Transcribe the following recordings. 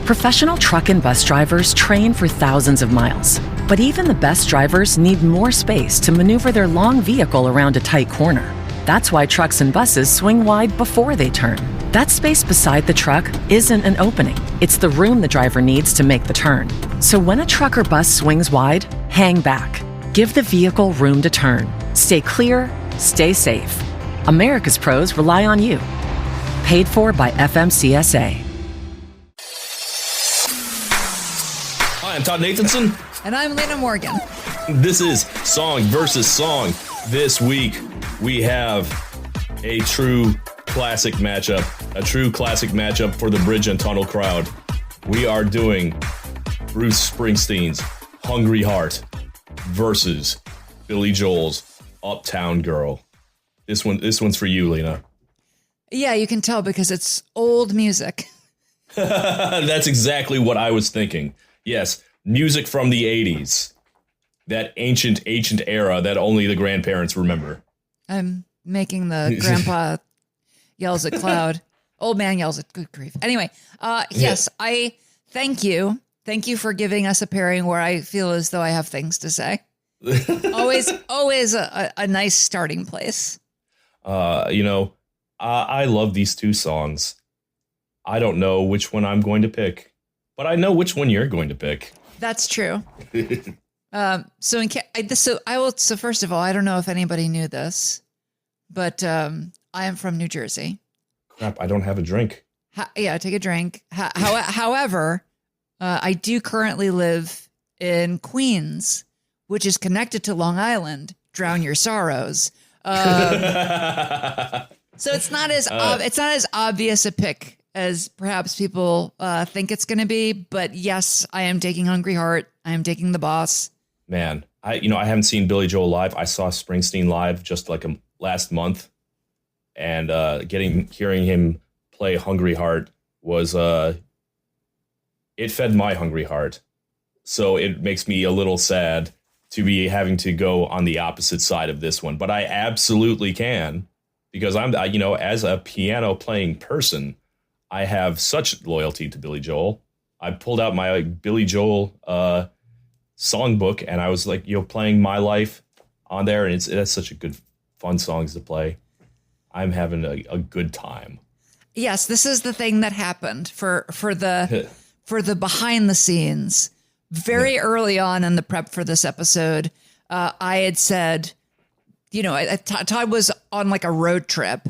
Professional truck and bus drivers train for thousands of miles. But even the best drivers need more space to maneuver their long vehicle around a tight corner. That's why trucks and buses swing wide before they turn. That space beside the truck isn't an opening. It's the room the driver needs to make the turn. So when a truck or bus swings wide, hang back. Give the vehicle room to turn. Stay clear, stay safe. America's pros rely on you. Paid for by FMCSA. Hi, I'm Todd Nathanson. And I'm Lena Morgan. This is Song versus Song. This week, we have a true classic matchup. A true classic matchup for the Bridge and Tunnel crowd. We are doing Bruce Springsteen's Hungry Heart versus Billy Joel's Uptown Girl. This one's for you, Lena. Yeah, you can tell because it's old music. That's exactly what I was thinking. Yes, music from the 80s. That ancient era that only the grandparents remember. I'm making the grandpa yells at cloud. Old man yells at good grief. Anyway, yes, I thank you. Thank you for giving us a pairing where I feel as though I have things to say. always a nice starting place. I love these two songs. I don't know which one I'm going to pick, but I know which one you're going to pick. That's true. So first of all, I don't know if anybody knew this, but I am from New Jersey. Crap, I don't have a drink. Take a drink. However, I do currently live in Queens, which is connected to Long Island. Drown your sorrows. So it's not as obvious a pick as perhaps people think it's going to be. But yes, I am taking Hungry Heart. I am taking The Boss. Man, I haven't seen Billy Joel live. I saw Springsteen live just like last month, and hearing him play Hungry Heart was it fed my hungry heart. So it makes me a little sad to be having to go on the opposite side of this one, but I absolutely can, because I'm as a piano playing person, I have such loyalty to Billy Joel. I pulled out my Billy Joel songbook, and I was like, playing My Life on there, and it's such a good, fun songs to play. I'm having a good time. Yes, this is the thing that happened for the behind the scenes. Very early on in the prep for this episode, I had said, Todd was on like a road trip,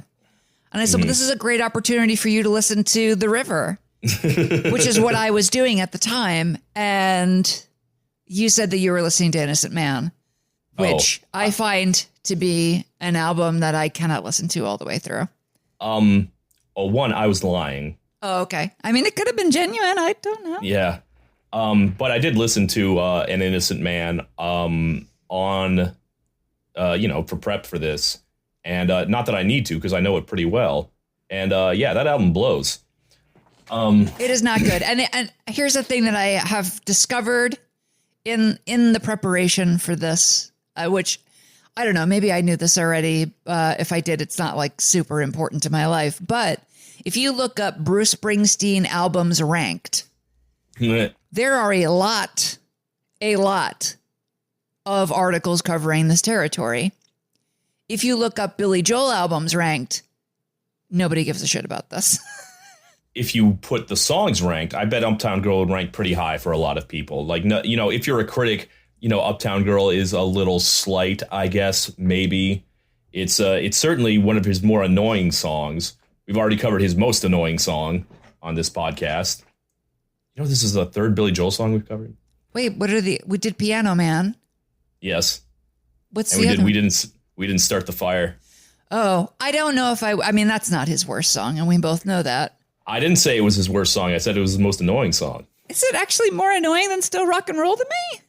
and I said, well, this is a great opportunity for you to listen to The River, which is what I was doing at the time, and you said that you were listening to Innocent Man, which I find to be an album that I cannot listen to all the way through. I was lying. Oh, okay. I mean, it could have been genuine. I don't know. Yeah. But I did listen to An Innocent Man on for prep for this. And not that I need to, because I know it pretty well. And that album blows. It is not good. And here's the thing that I have discovered in the preparation for this, which I don't know, maybe I knew this already. If I did, it's not like super important to my life. But if you look up Bruce Springsteen albums ranked, there are a lot of articles covering this territory. If you look up Billy Joel albums ranked, nobody gives a shit about this. If you put the songs ranked, I bet Uptown Girl would rank pretty high for a lot of people. Like, if you're a critic, Uptown Girl is a little slight, I guess, maybe. It's certainly one of his more annoying songs. We've already covered his most annoying song on this podcast. This is the third Billy Joel song we've covered. Wait, we did Piano Man. Yes. What's and the other? We didn't start the fire. Oh, I don't know if I mean, that's not his worst song, and we both know that. I didn't say it was his worst song. I said it was his most annoying song. Is it actually more annoying than Still Rock and Roll to me?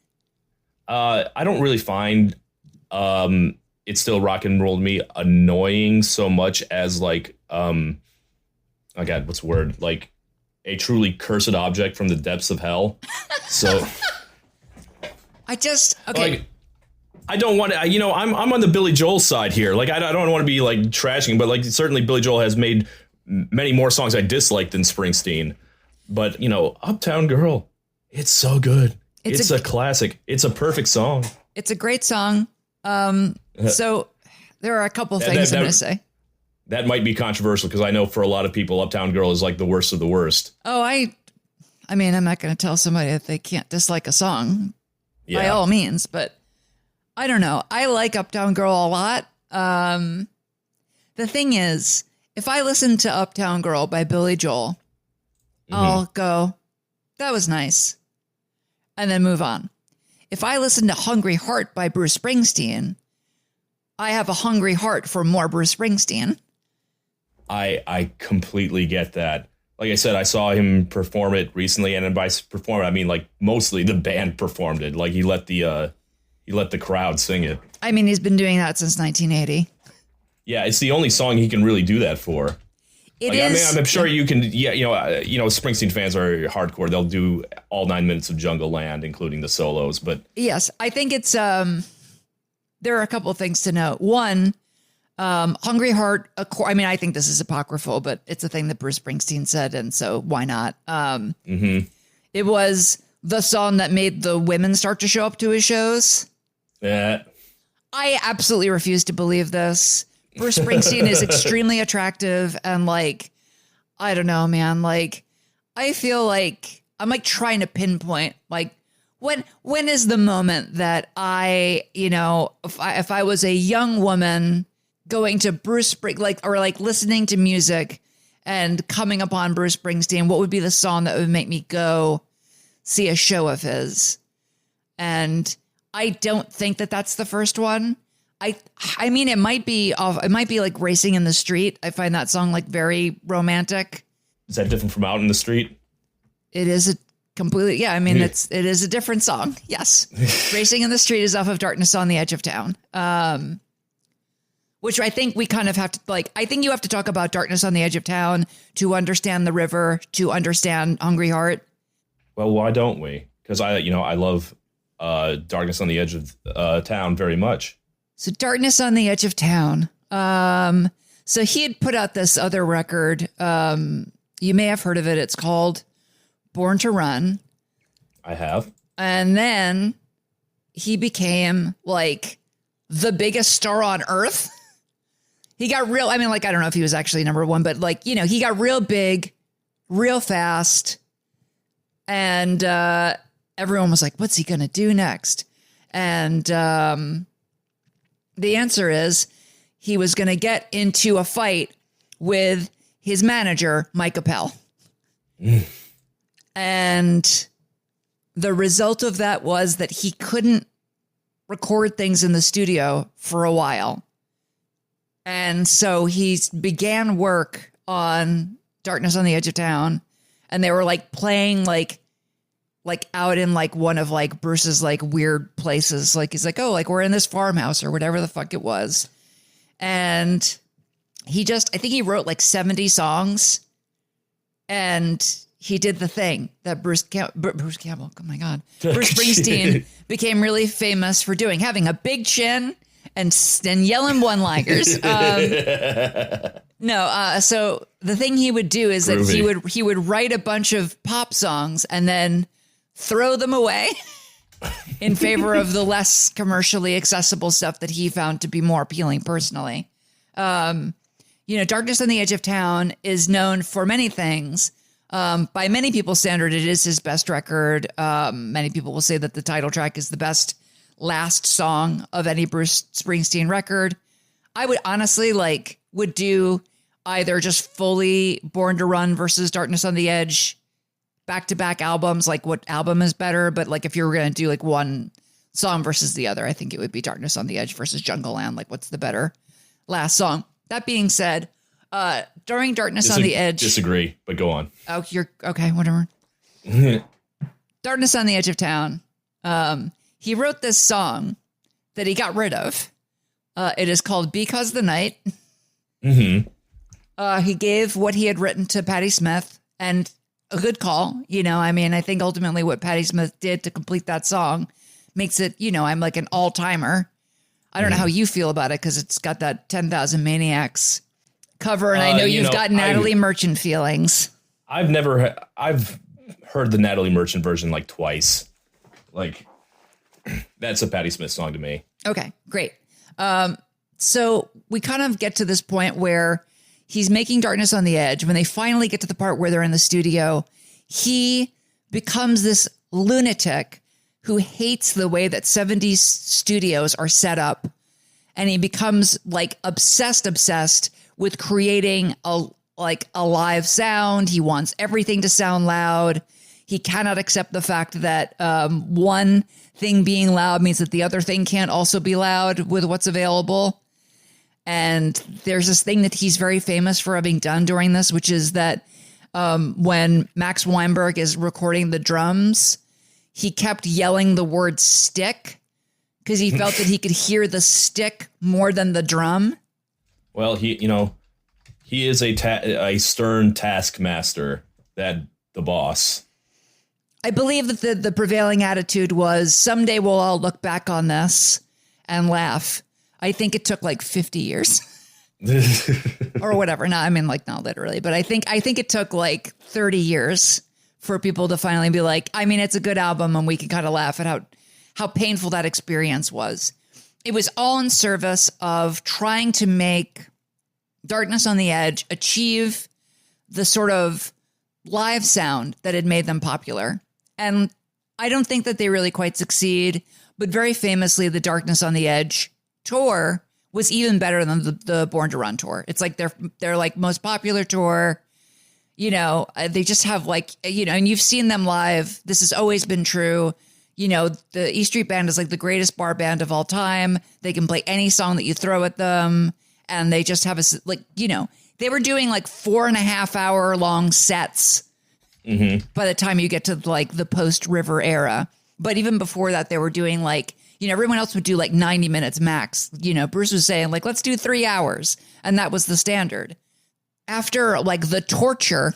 I don't really find It's Still Rock and Roll to me annoying so much as like, oh God, what's the word? Like a truly cursed object from the depths of hell. So okay. I don't want to, I'm on the Billy Joel side here. Like, I don't want to be like trashing, but like certainly Billy Joel has made many more songs I dislike than Springsteen. But, Uptown Girl, it's so good. It's a classic. It's a perfect song. It's a great song. So there are a couple things I'm going to say. That might be controversial because I know for a lot of people, Uptown Girl is like the worst of the worst. Oh, I mean, I'm not going to tell somebody that they can't dislike a song by all means, but I don't know. I like Uptown Girl a lot. The thing is, if I listen to Uptown Girl by Billy Joel, I'll go, that was nice, and then move on. If I listen to Hungry Heart by Bruce Springsteen, I have a hungry heart for more Bruce Springsteen. I completely get that. Like I said, I saw him perform it recently, and by perform it, I mean like mostly the band performed it. Like he let the crowd sing it. I mean, he's been doing that since 1980. Yeah, it's the only song he can really do that for. It is. I mean, I'm sure you can. Yeah, Springsteen fans are hardcore. They'll do all 9 minutes of Jungle Land, including the solos. But yes, I think it's. There are a couple of things to note. One. Hungry Heart, I mean, I think this is apocryphal, but it's a thing that Bruce Springsteen said, and so why not? It was the song that made the women start to show up to his shows. Yeah. I absolutely refuse to believe this. Bruce Springsteen is extremely attractive, and like, I don't know, man. Like, I feel like I'm like trying to pinpoint, like, when is the moment that I, if I was a young woman going to Bruce Springsteen, or listening to music and coming upon Bruce Springsteen, what would be the song that would make me go see a show of his? And I don't think that that's the first one. I mean, it might be like Racing in the Street. I find that song like very romantic. Is that different from Out in the Street? It is a completely, yeah. I mean, it is a different song. Yes. Racing in the Street is off of Darkness on the Edge of Town. Which I think we kind of have to I think you have to talk about Darkness on the Edge of Town to understand The River, to understand Hungry Heart. Well, why don't we? Because I love Darkness on the Edge of Town very much. So Darkness on the Edge of Town. So he had put out this other record. You may have heard of it. It's called Born to Run. I have. And then he became like the biggest star on earth. He got real. I mean, I don't know if he was actually number one, but he got real big, real fast. And everyone was like, what's he going to do next? And the answer is he was going to get into a fight with his manager, Mike Appel. And the result of that was that he couldn't record things in the studio for a while. And so he began work on Darkness on the Edge of Town, and they were playing out in one of Bruce's weird places. He's like, oh, we're in this farmhouse or whatever the fuck it was. And I think he wrote 70 songs, and he did the thing that Bruce Campbell, oh my God, Bruce Springsteen became really famous for doing, having a big chin and yelling one-liners. So the thing he would do is that he would write a bunch of pop songs and then throw them away in favor of the less commercially accessible stuff that he found to be more appealing personally. Darkness on the Edge of Town is known for many things. By many people's standard, it is his best record. Many people will say that the title track is the best last song of any Bruce Springsteen record. I would honestly would do either just fully Born to Run versus Darkness on the Edge, back-to-back albums, what album is better. But if you were going to do one song versus the other, I think it would be Darkness on the Edge versus Jungle Land. What's the better last song? That being said, during Darkness on the Edge. Disagree, but go on. Oh, you're okay, whatever. Darkness on the Edge of Town. He wrote this song that he got rid of. It is called Because the Night. Mm-hmm. He gave what he had written to Patti Smith, and a good call. I think ultimately what Patti Smith did to complete that song makes it, I'm an all-timer. I don't know how you feel about it because it's got that 10,000 Maniacs cover, and I know you've got Natalie Merchant feelings. I've heard the Natalie Merchant version like twice. Like, that's a Patti Smith song to me. Okay, great. So we kind of get to this point where he's making Darkness on the Edge. When they finally get to the part where they're in the studio, he becomes this lunatic who hates the way that 70s studios are set up. And he becomes like obsessed with creating a live sound. He wants everything to sound loud. He cannot accept the fact that one thing being loud means that the other thing can't also be loud with what's available. And there's this thing that he's very famous for having done during this, which is that when Max Weinberg is recording the drums, he kept yelling the word stick because he felt that he could hear the stick more than the drum. Well, he is a stern taskmaster, that the boss. I believe that the prevailing attitude was someday we'll all look back on this and laugh. I think it took like 50 years or whatever. No, I mean, like, not literally, but I think it took like 30 years for people to finally be like, I mean, it's a good album and we can kind of laugh at how painful that experience was. It was all in service of trying to make Darkness on the Edge achieve the sort of live sound that had made them popular. And I don't think that they really quite succeed, but very famously, the Darkness on the Edge tour was even better than the Born to Run tour. It's like their like most popular tour. You know, they just have like, you know, and you've seen them live. This has always been true. You know, the E Street Band is like the greatest bar band of all time. They can play any song that you throw at them. And they just have they were doing like 4.5 hour long sets by the time you get to like the post River era. But even before that, they were doing like, you know, everyone else would do like 90 minutes max. You know, Bruce was saying like, let's do 3 hours. And that was the standard. After like the torture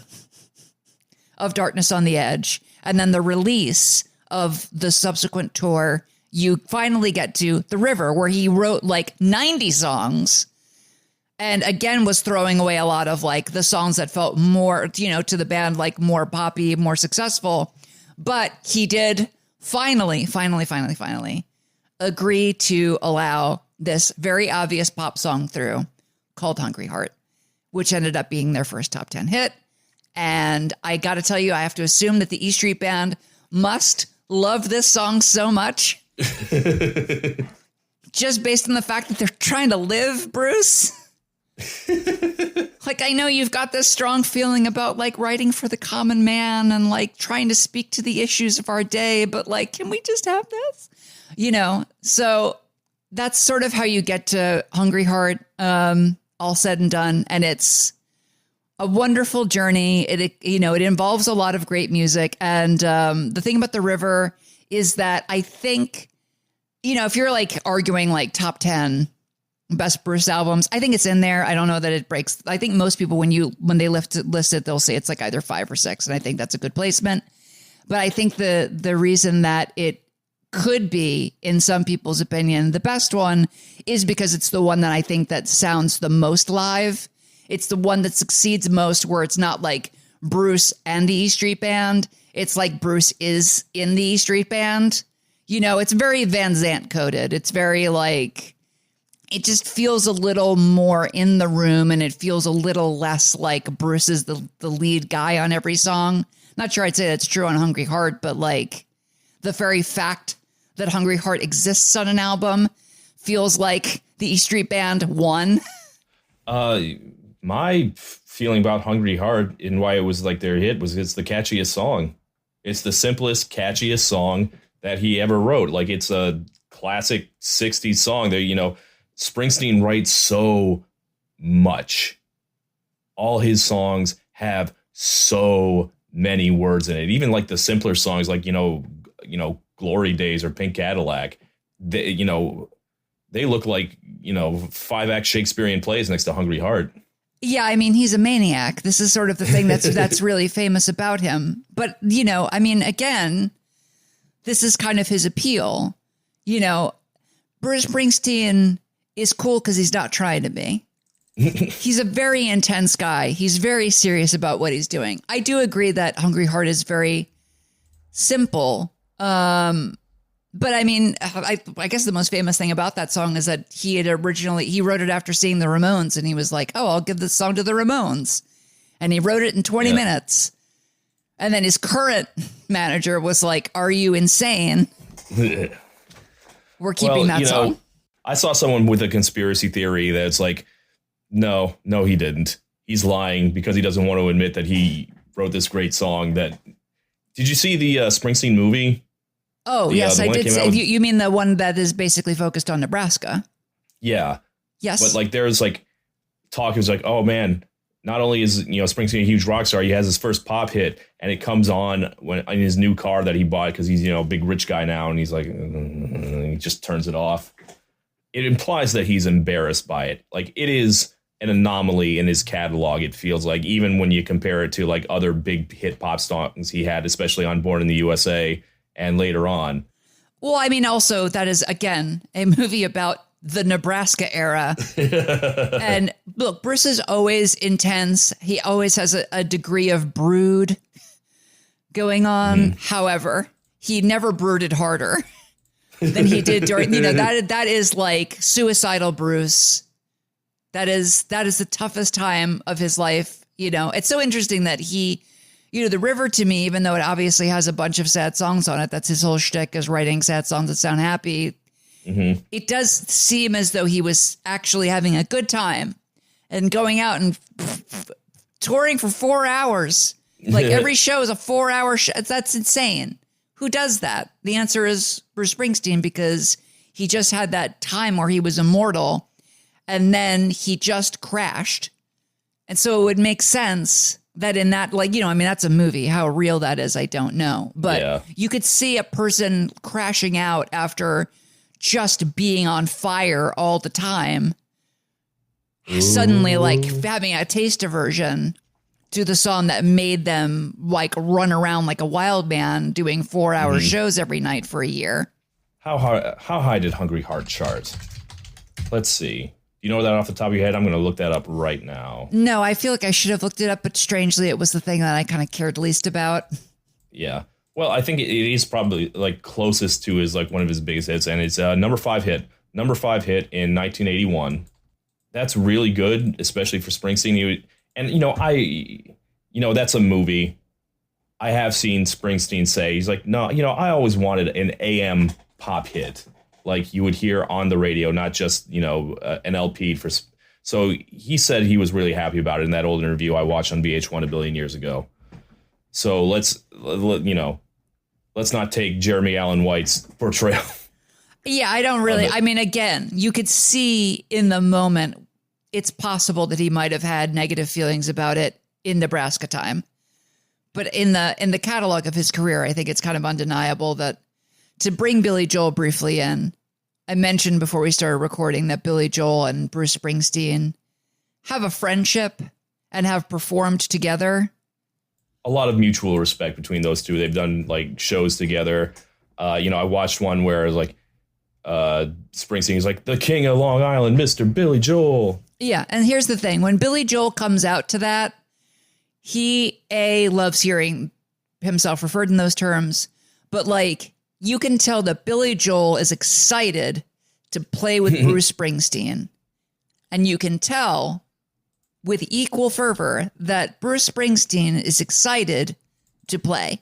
of Darkness on the Edge and then the release of the subsequent tour, you finally get to The River, where he wrote like 90 songs and again was throwing away a lot of like the songs that felt more, you know, to the band like more poppy, more successful. But he did finally agree to allow this very obvious pop song through called Hungry Heart, which ended up being their first top 10 hit. And I got to tell you, I have to assume that the E Street Band must love this song so much. Just based on the fact that they're trying to live, Bruce. Like, I know you've got this strong feeling about like writing for the common man and like trying to speak to the issues of our day, but like, can we just have this? You know, so that's sort of how you get to Hungry Heart, all said and done. And it's a wonderful journey. It involves a lot of great music. And the thing about The River is that I think, you know, if you're like arguing like top 10 best Bruce albums, I think it's in there. I don't know that it breaks. I think most people, when they list it, they'll say it's like either 5 or 6. And I think that's a good placement. But I think the reason that it could be, in some people's opinion, the best one is because it's the one that I think that sounds the most live. It's the one that succeeds most, where it's not like Bruce and the E Street Band. It's like Bruce is in the E Street Band. You know, it's very Van Zandt coded. It's very like, it just feels a little more in the room, and it feels a little less like Bruce is the lead guy on every song. Not sure I'd say that's true on Hungry Heart, but like the very fact that Hungry Heart exists on an album feels like the E Street Band won. My feeling about Hungry Heart and why it was like their hit was it's the catchiest song. It's the simplest, catchiest song that he ever wrote. Like, it's a classic 60s song that, you know, Springsteen writes so much. All his songs have so many words in it. Even like the simpler songs, like, you know, Glory Days or Pink Cadillac, they look like, you know, 5-act Shakespearean plays next to Hungry Heart. Yeah, I mean, he's a maniac. This is sort of the thing that's really famous about him. But, you know, I mean, again, this is kind of his appeal. You know, Bruce Springsteen is cool because he's not trying to be. He's a very intense guy. He's very serious about what he's doing. I do agree that Hungry Heart is very simple. But I mean, I guess the most famous thing about that song is that he wrote it after seeing the Ramones, and he was like, oh, I'll give this song to the Ramones. And he wrote it in 20 minutes. And then his current manager was like, are you insane? We're keeping that song. I saw someone with a conspiracy theory that's like, no, he didn't. He's lying because he doesn't want to admit that he wrote this great song. Did you see the Springsteen movie? Oh, yes, I did. You mean the one that is basically focused on Nebraska? Yeah. Yes. But like there's like talk is like, oh man, not only is Springsteen a huge rock star, he has his first pop hit, and it comes on in his new car that he bought because he's a big rich guy now, and he's like, he just turns it off. It implies that he's embarrassed by it. Like it is an anomaly in his catalog. It feels like, even when you compare it to like other big hit pop songs he had, especially on Born in the USA and later on. Well, I mean, also that is again a movie about the Nebraska era. And look, Bruce is always intense. He always has a degree of brood going on. However, he never brooded harder than he did during, that is like suicidal Bruce. That is the toughest time of his life. It's so interesting that he, The River, to me, even though it obviously has a bunch of sad songs on it, that's his whole shtick, is writing sad songs that sound happy. Mm-hmm. It does seem as though he was actually having a good time and going out and touring for 4 hours. Like every show is a 4-hour show. That's insane. Who does that? The answer is Bruce Springsteen, because he just had that time where he was immortal and then he just crashed. And so it would make sense that in that, that's a movie. How real that is, I don't know. But You could see a person crashing out after just being on fire all the time, suddenly like having a taste aversion to the song that made them like run around like a wild man doing 4-hour shows every night for a year. How high did Hungry Heart chart? Let's see. You know that off the top of your head? I'm going to look that up right now. No, I feel like I should have looked it up, but strangely, it was the thing that I kind of cared least about. Yeah. Well, I think it is probably like closest to his like one of his biggest hits, and it's number 5 hit in 1981. That's really good, especially for Springsteen. That's a movie. I have seen Springsteen say, he's like, no, I always wanted an AM pop hit, like you would hear on the radio, not just an LP for. So he said he was really happy about it in that old interview I watched on VH1 a billion years ago. So let's not take Jeremy Allen White's portrayal. Yeah, I don't really. I mean, again, you could see in the moment, it's possible that he might have had negative feelings about it in Nebraska time. But in the catalog of his career, I think it's kind of undeniable that, to bring Billy Joel briefly in, I mentioned before we started recording that Billy Joel and Bruce Springsteen have a friendship and have performed together. A lot of mutual respect between those two. They've done like shows together. I watched one where it was like Springsteen is like the king of Long Island, Mr. Billy Joel. Yeah. And here's the thing. When Billy Joel comes out to that, he loves hearing himself referred in those terms, but like you can tell that Billy Joel is excited to play with Bruce Springsteen. And you can tell with equal fervor that Bruce Springsteen is excited to play.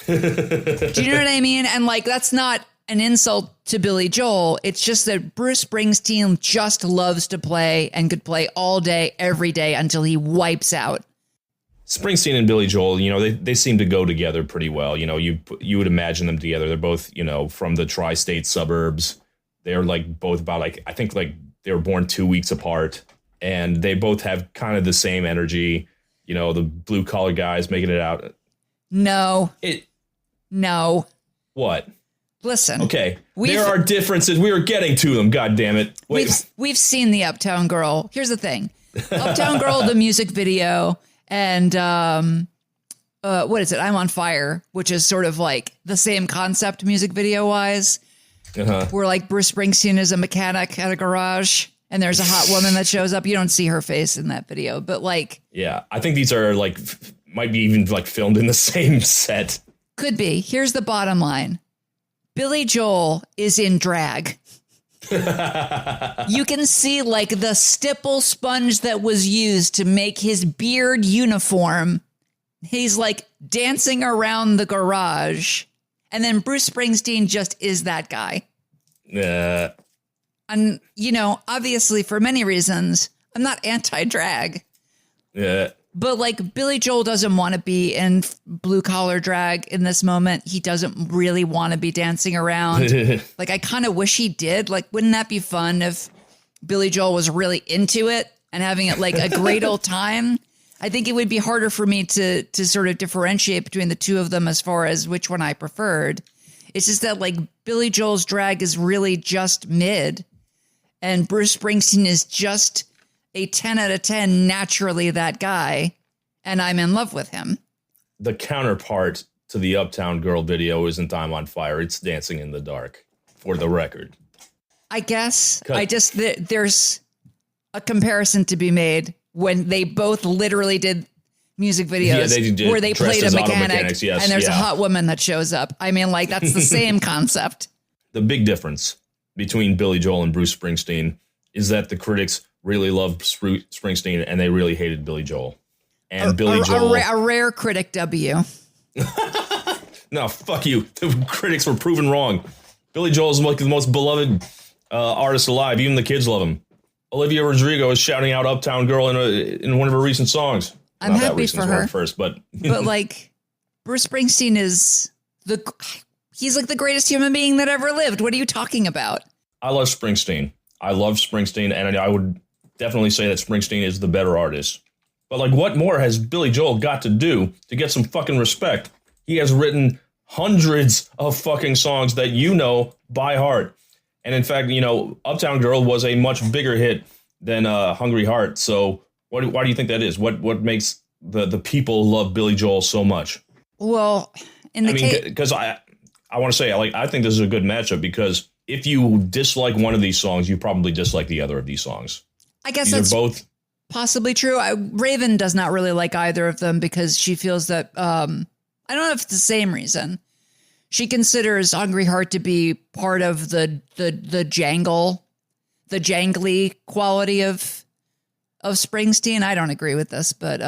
Do you know what I mean? And like, that's not an insult to Billy Joel. It's just that Bruce Springsteen just loves to play and could play all day, every day until he wipes out. Springsteen and Billy Joel, they seem to go together pretty well. You would imagine them together. They're both, from the tri-state suburbs. They're like both about like, I think like they were born 2 weeks apart, and they both have kind of the same energy. The blue collar guys making it out. No. No. What? Listen. Okay. There are differences. We are getting to them. God damn it. Wait. We've seen the Uptown Girl. Here's the thing. Uptown Girl, the music video, and what is it? I'm on Fire, which is sort of like the same concept music video wise. Where like Bruce Springsteen is a mechanic at a garage and there's a hot woman that shows up. You don't see her face in that video, but like, yeah, I think these are like might be even like filmed in the same set. Could be. Here's the bottom line. Billy Joel is in drag. You can see like the stipple sponge that was used to make his beard uniform. He's like dancing around the garage. And then Bruce Springsteen just is that guy. And, you know, obviously for many reasons, I'm not anti-drag. Yeah. But like Billy Joel doesn't want to be in blue collar drag in this moment. He doesn't really want to be dancing around. Like, I kind of wish he did. Like, wouldn't that be fun if Billy Joel was really into it and having it like a great old time? I think it would be harder for me to sort of differentiate between the two of them as far as which one I preferred. It's just that like Billy Joel's drag is really just mid, and Bruce Springsteen is just a 10 out of 10, naturally that guy, and I'm in love with him. The counterpart to the Uptown Girl video isn't I'm on Fire, it's Dancing in the Dark, for the record. I guess there's a comparison to be made when they both literally did music videos where they played a mechanic, yes, and there's a hot woman that shows up. I mean, like, that's the same concept. The big difference between Billy Joel and Bruce Springsteen is that the critics really loved Springsteen and they really hated Billy Joel. And Billy Joel... A rare critic W. No, fuck you. The critics were proven wrong. Billy Joel is like the most beloved artist alive. Even the kids love him. Olivia Rodrigo is shouting out Uptown Girl in one of her recent songs. I'm Not happy for her. First, but like, Bruce Springsteen is he's like the greatest human being that ever lived. What are you talking about? I love Springsteen. And I would definitely say that Springsteen is the better artist. But like, what more has Billy Joel got to do to get some fucking respect? He has written hundreds of fucking songs that you know by heart. And in fact, you know, Uptown Girl was a much bigger hit than Hungry Heart. So why do you think that is? What makes the people love Billy Joel so much? Well, because I want to say, like, I think this is a good matchup because if you dislike one of these songs, you probably dislike the other of these songs. I guess these that's are both possibly true. Raven does not really like either of them because she feels that I don't know if it's the same reason. She considers Hungry Heart to be part of the jangly quality of Springsteen. I don't agree with this, but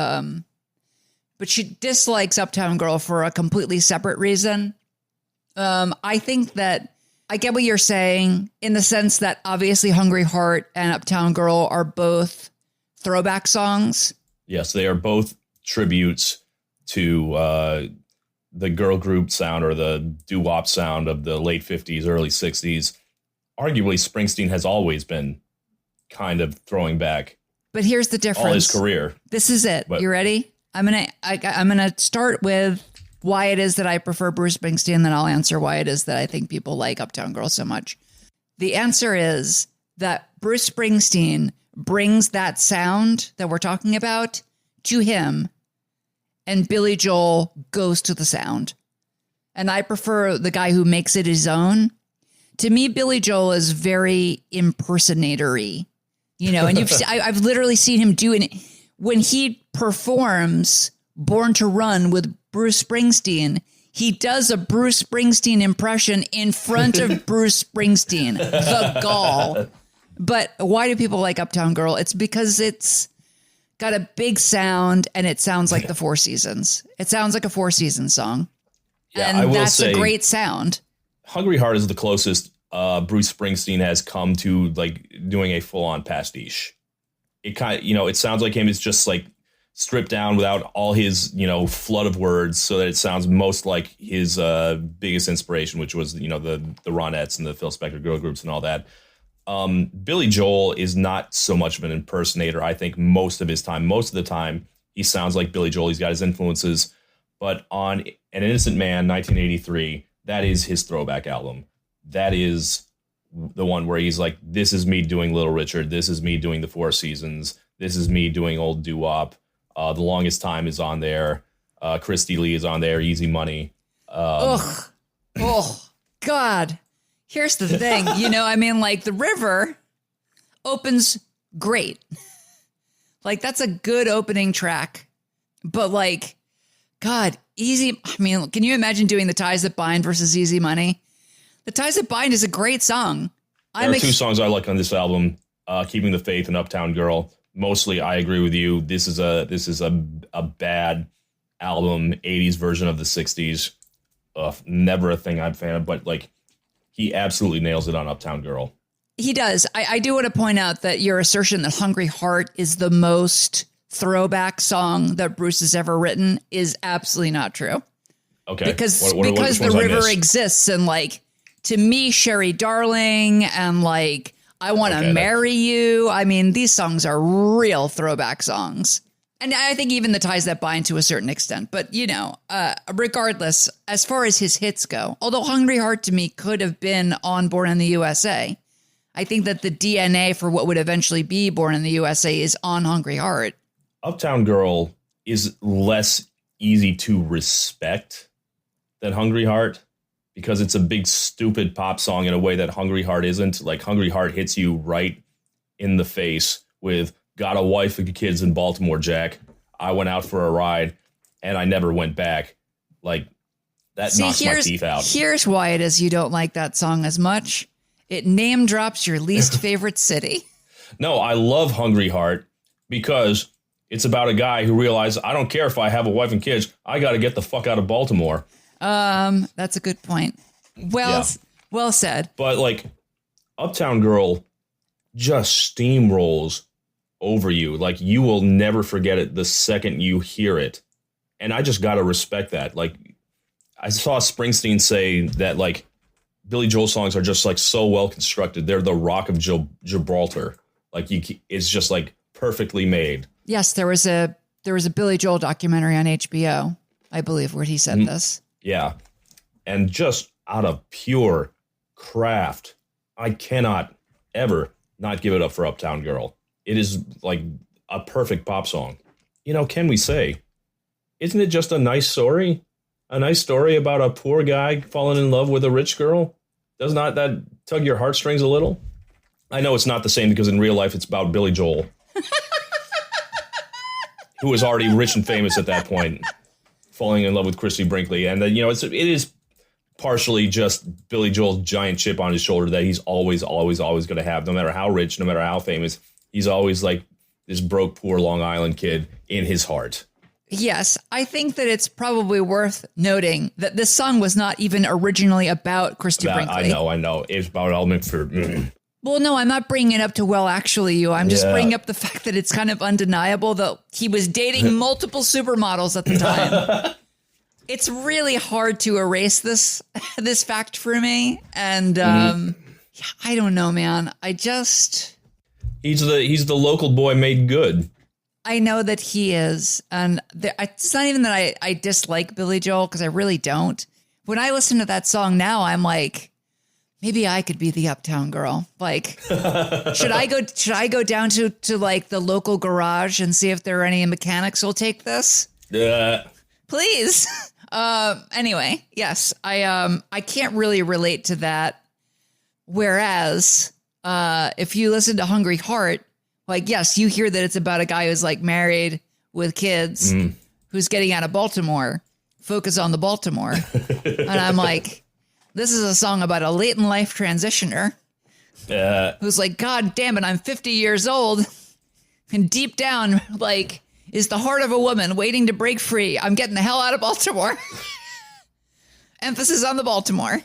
she dislikes Uptown Girl for a completely separate reason. I think that I get what you're saying in the sense that obviously Hungry Heart and Uptown Girl are both throwback songs. Yes, they are both tributes to the girl group sound or the doo-wop sound of the late 50s, early 60s. Arguably, Springsteen has always been kind of throwing back. But here's the difference. All his career. This is it. You ready? I'm gonna start with why it is that I prefer Bruce Springsteen, then I'll answer why it is that I think people like Uptown Girl so much. The answer is that Bruce Springsteen brings that sound that we're talking about to him, and Billy Joel goes to the sound. And I prefer the guy who makes it his own. To me, Billy Joel is very impersonatory, you know, and I've literally seen him do it when he performs Born to Run with Bruce Springsteen. He does a Bruce Springsteen impression in front of Bruce Springsteen. The gall. But why do people like Uptown Girl? It's because it's got a big sound and it sounds like the Four Seasons. It sounds like a Four Seasons song. Yeah, and that's a great sound. Hungry Heart is the closest Bruce Springsteen has come to like doing a full-on pastiche. It kind of, you know, it sounds like him. It's just like stripped down without all his, you know, flood of words so that it sounds most like his biggest inspiration, which was, you know, the Ronettes and the Phil Spector girl groups and all that. Billy Joel is not so much of an impersonator. I think most of the time he sounds like Billy Joel. He's got his influences, but on An Innocent Man, 1983, that is his throwback album. That is the one where he's like, this is me doing Little Richard. This is me doing the Four Seasons. This is me doing old doo-wop. The Longest Time is on there. Christy Lee is on there. Easy Money. Oh, God. Here's the thing. You know, I mean, like The River, opens great. Like, that's a good opening track. But like, God, Easy. I mean, can you imagine doing The Ties That Bind versus Easy Money? The Ties That Bind is a great song. There are two songs I like on this album, Keeping the Faith and Uptown Girl. Mostly, I agree with you. This is a bad album, 80s version of the 60s. Never a thing I'm a fan of, but like, he absolutely nails it on Uptown Girl. He does. I do want to point out that your assertion that Hungry Heart is the most throwback song that Bruce has ever written is absolutely not true. Okay. Because the river exists, and like, to me, Sherry Darling and like, I Want to Marry You. I mean, these songs are real throwback songs. And I think even The Ties That Bind to a certain extent. But, you know, regardless, as far as his hits go, although Hungry Heart to me could have been on Born in the USA, I think that the DNA for what would eventually be Born in the USA is on Hungry Heart. Uptown Girl is less easy to respect than Hungry Heart because it's a big, stupid pop song in a way that Hungry Heart isn't. Like, Hungry Heart hits you right in the face with, got a wife and kids in Baltimore, Jack. I went out for a ride and I never went back. Like, that knocks my teeth out. Here's why it is you don't like that song as much. It name drops your least favorite city. No, I love Hungry Heart because it's about a guy who realized, I don't care if I have a wife and kids. I got to get the fuck out of Baltimore. That's a good point. Well said. But like, Uptown Girl just steamrolls over you. Like, you will never forget it the second you hear it. And I just got to respect that. Like, I saw Springsteen say that, like, Billy Joel songs are just like so well constructed. They're the Rock of Gibraltar. Like, it's just like perfectly made. Yes, there was a Billy Joel documentary on HBO, I believe, where he said this. Yeah. And just out of pure craft, I cannot ever not give it up for Uptown Girl. It is like a perfect pop song. You know, can we say, isn't it just a nice story? A nice story about a poor guy falling in love with a rich girl? Does not that tug your heartstrings a little? I know it's not the same because in real life it's about Billy Joel, who was already rich and famous at that point, falling in love with Christy Brinkley. And then, you know, it is partially just Billy Joel's giant chip on his shoulder that he's always going to have, no matter how rich, no matter how famous. He's always like this broke, poor Long Island kid in his heart. Yes, I think that it's probably worth noting that this song was not even originally about Christy Brinkley. I know. It's about Al McPherson. Well, no, I'm not bringing it up to well, actually, you. I'm just bringing up the fact that it's kind of undeniable that he was dating multiple supermodels at the time. It's really hard to erase this fact for me. And I don't know, man. He's the local boy made good. I know that he is. And it's not even that I dislike Billy Joel, because I really don't. When I listen to that song now, I'm like, maybe I could be the Uptown Girl. Like, should I go down to like the local garage and see if there are any mechanics who'll take this? Yeah. Please. Anyway, yes, I can't really relate to that. Whereas, if you listen to Hungry Heart, like, yes, you hear that it's about a guy who's like married with kids, who's getting out of Baltimore. Focus on the Baltimore. And I'm like, this is a song about a late in life transitioner who's like, God damn it, I'm 50 years old. And deep down, like, is the heart of a woman waiting to break free. I'm getting the hell out of Baltimore. Emphasis on the Baltimore.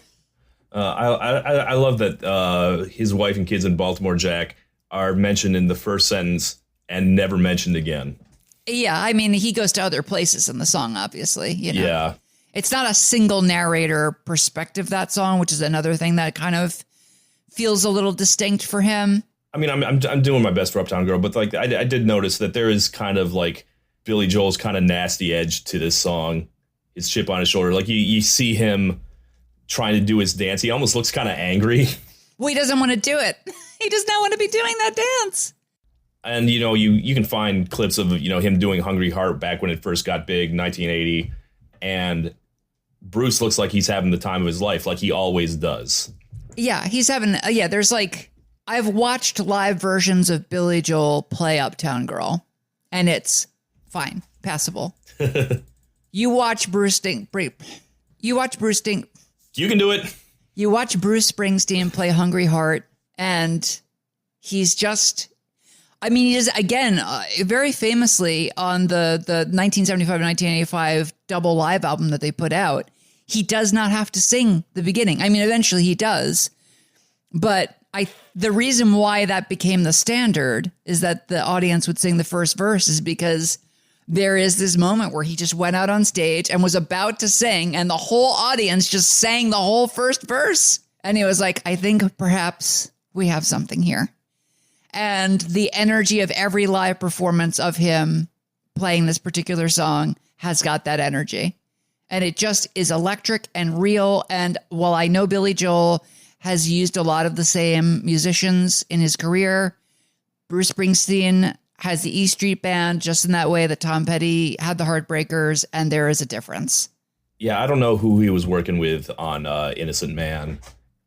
I love that his wife and kids in Baltimore, Jack, are mentioned in the first sentence and never mentioned again. Yeah, I mean, he goes to other places in the song, obviously. You know? Yeah. It's not a single narrator perspective, that song, which is another thing that kind of feels a little distinct for him. I mean, I'm doing my best for Uptown Girl, but like I did notice that there is kind of like Billy Joel's kind of nasty edge to this song. His chip on his shoulder. Like you see him trying to do his dance. He almost looks kind of angry. Well, he doesn't want to do it. He does not want to be doing that dance. And, you know, you can find clips of, you know, him doing Hungry Heart back when it first got big, 1980. And Bruce looks like he's having the time of his life, like he always does. Yeah, he's having, there's like I've watched live versions of Billy Joel play Uptown Girl, and it's fine, passable. You watch Bruce Springsteen. You can do it. You watch Bruce Springsteen play Hungry Heart, and he's just, I mean, he is, again, very famously on the 1975 and 1985 double live album that they put out, he does not have to sing the beginning. I mean, eventually he does, but the reason why that became the standard is that the audience would sing the first verse is because there is this moment where he just went out on stage and was about to sing, and the whole audience just sang the whole first verse. And he was like, I think perhaps we have something here. And the energy of every live performance of him playing this particular song has got that energy. And it just is electric and real. And while I know Billy Joel has used a lot of the same musicians in his career, Bruce Springsteen has the E Street Band just in that way that Tom Petty had the Heartbreakers, and there is a difference. Yeah, I don't know who he was working with on Innocent Man.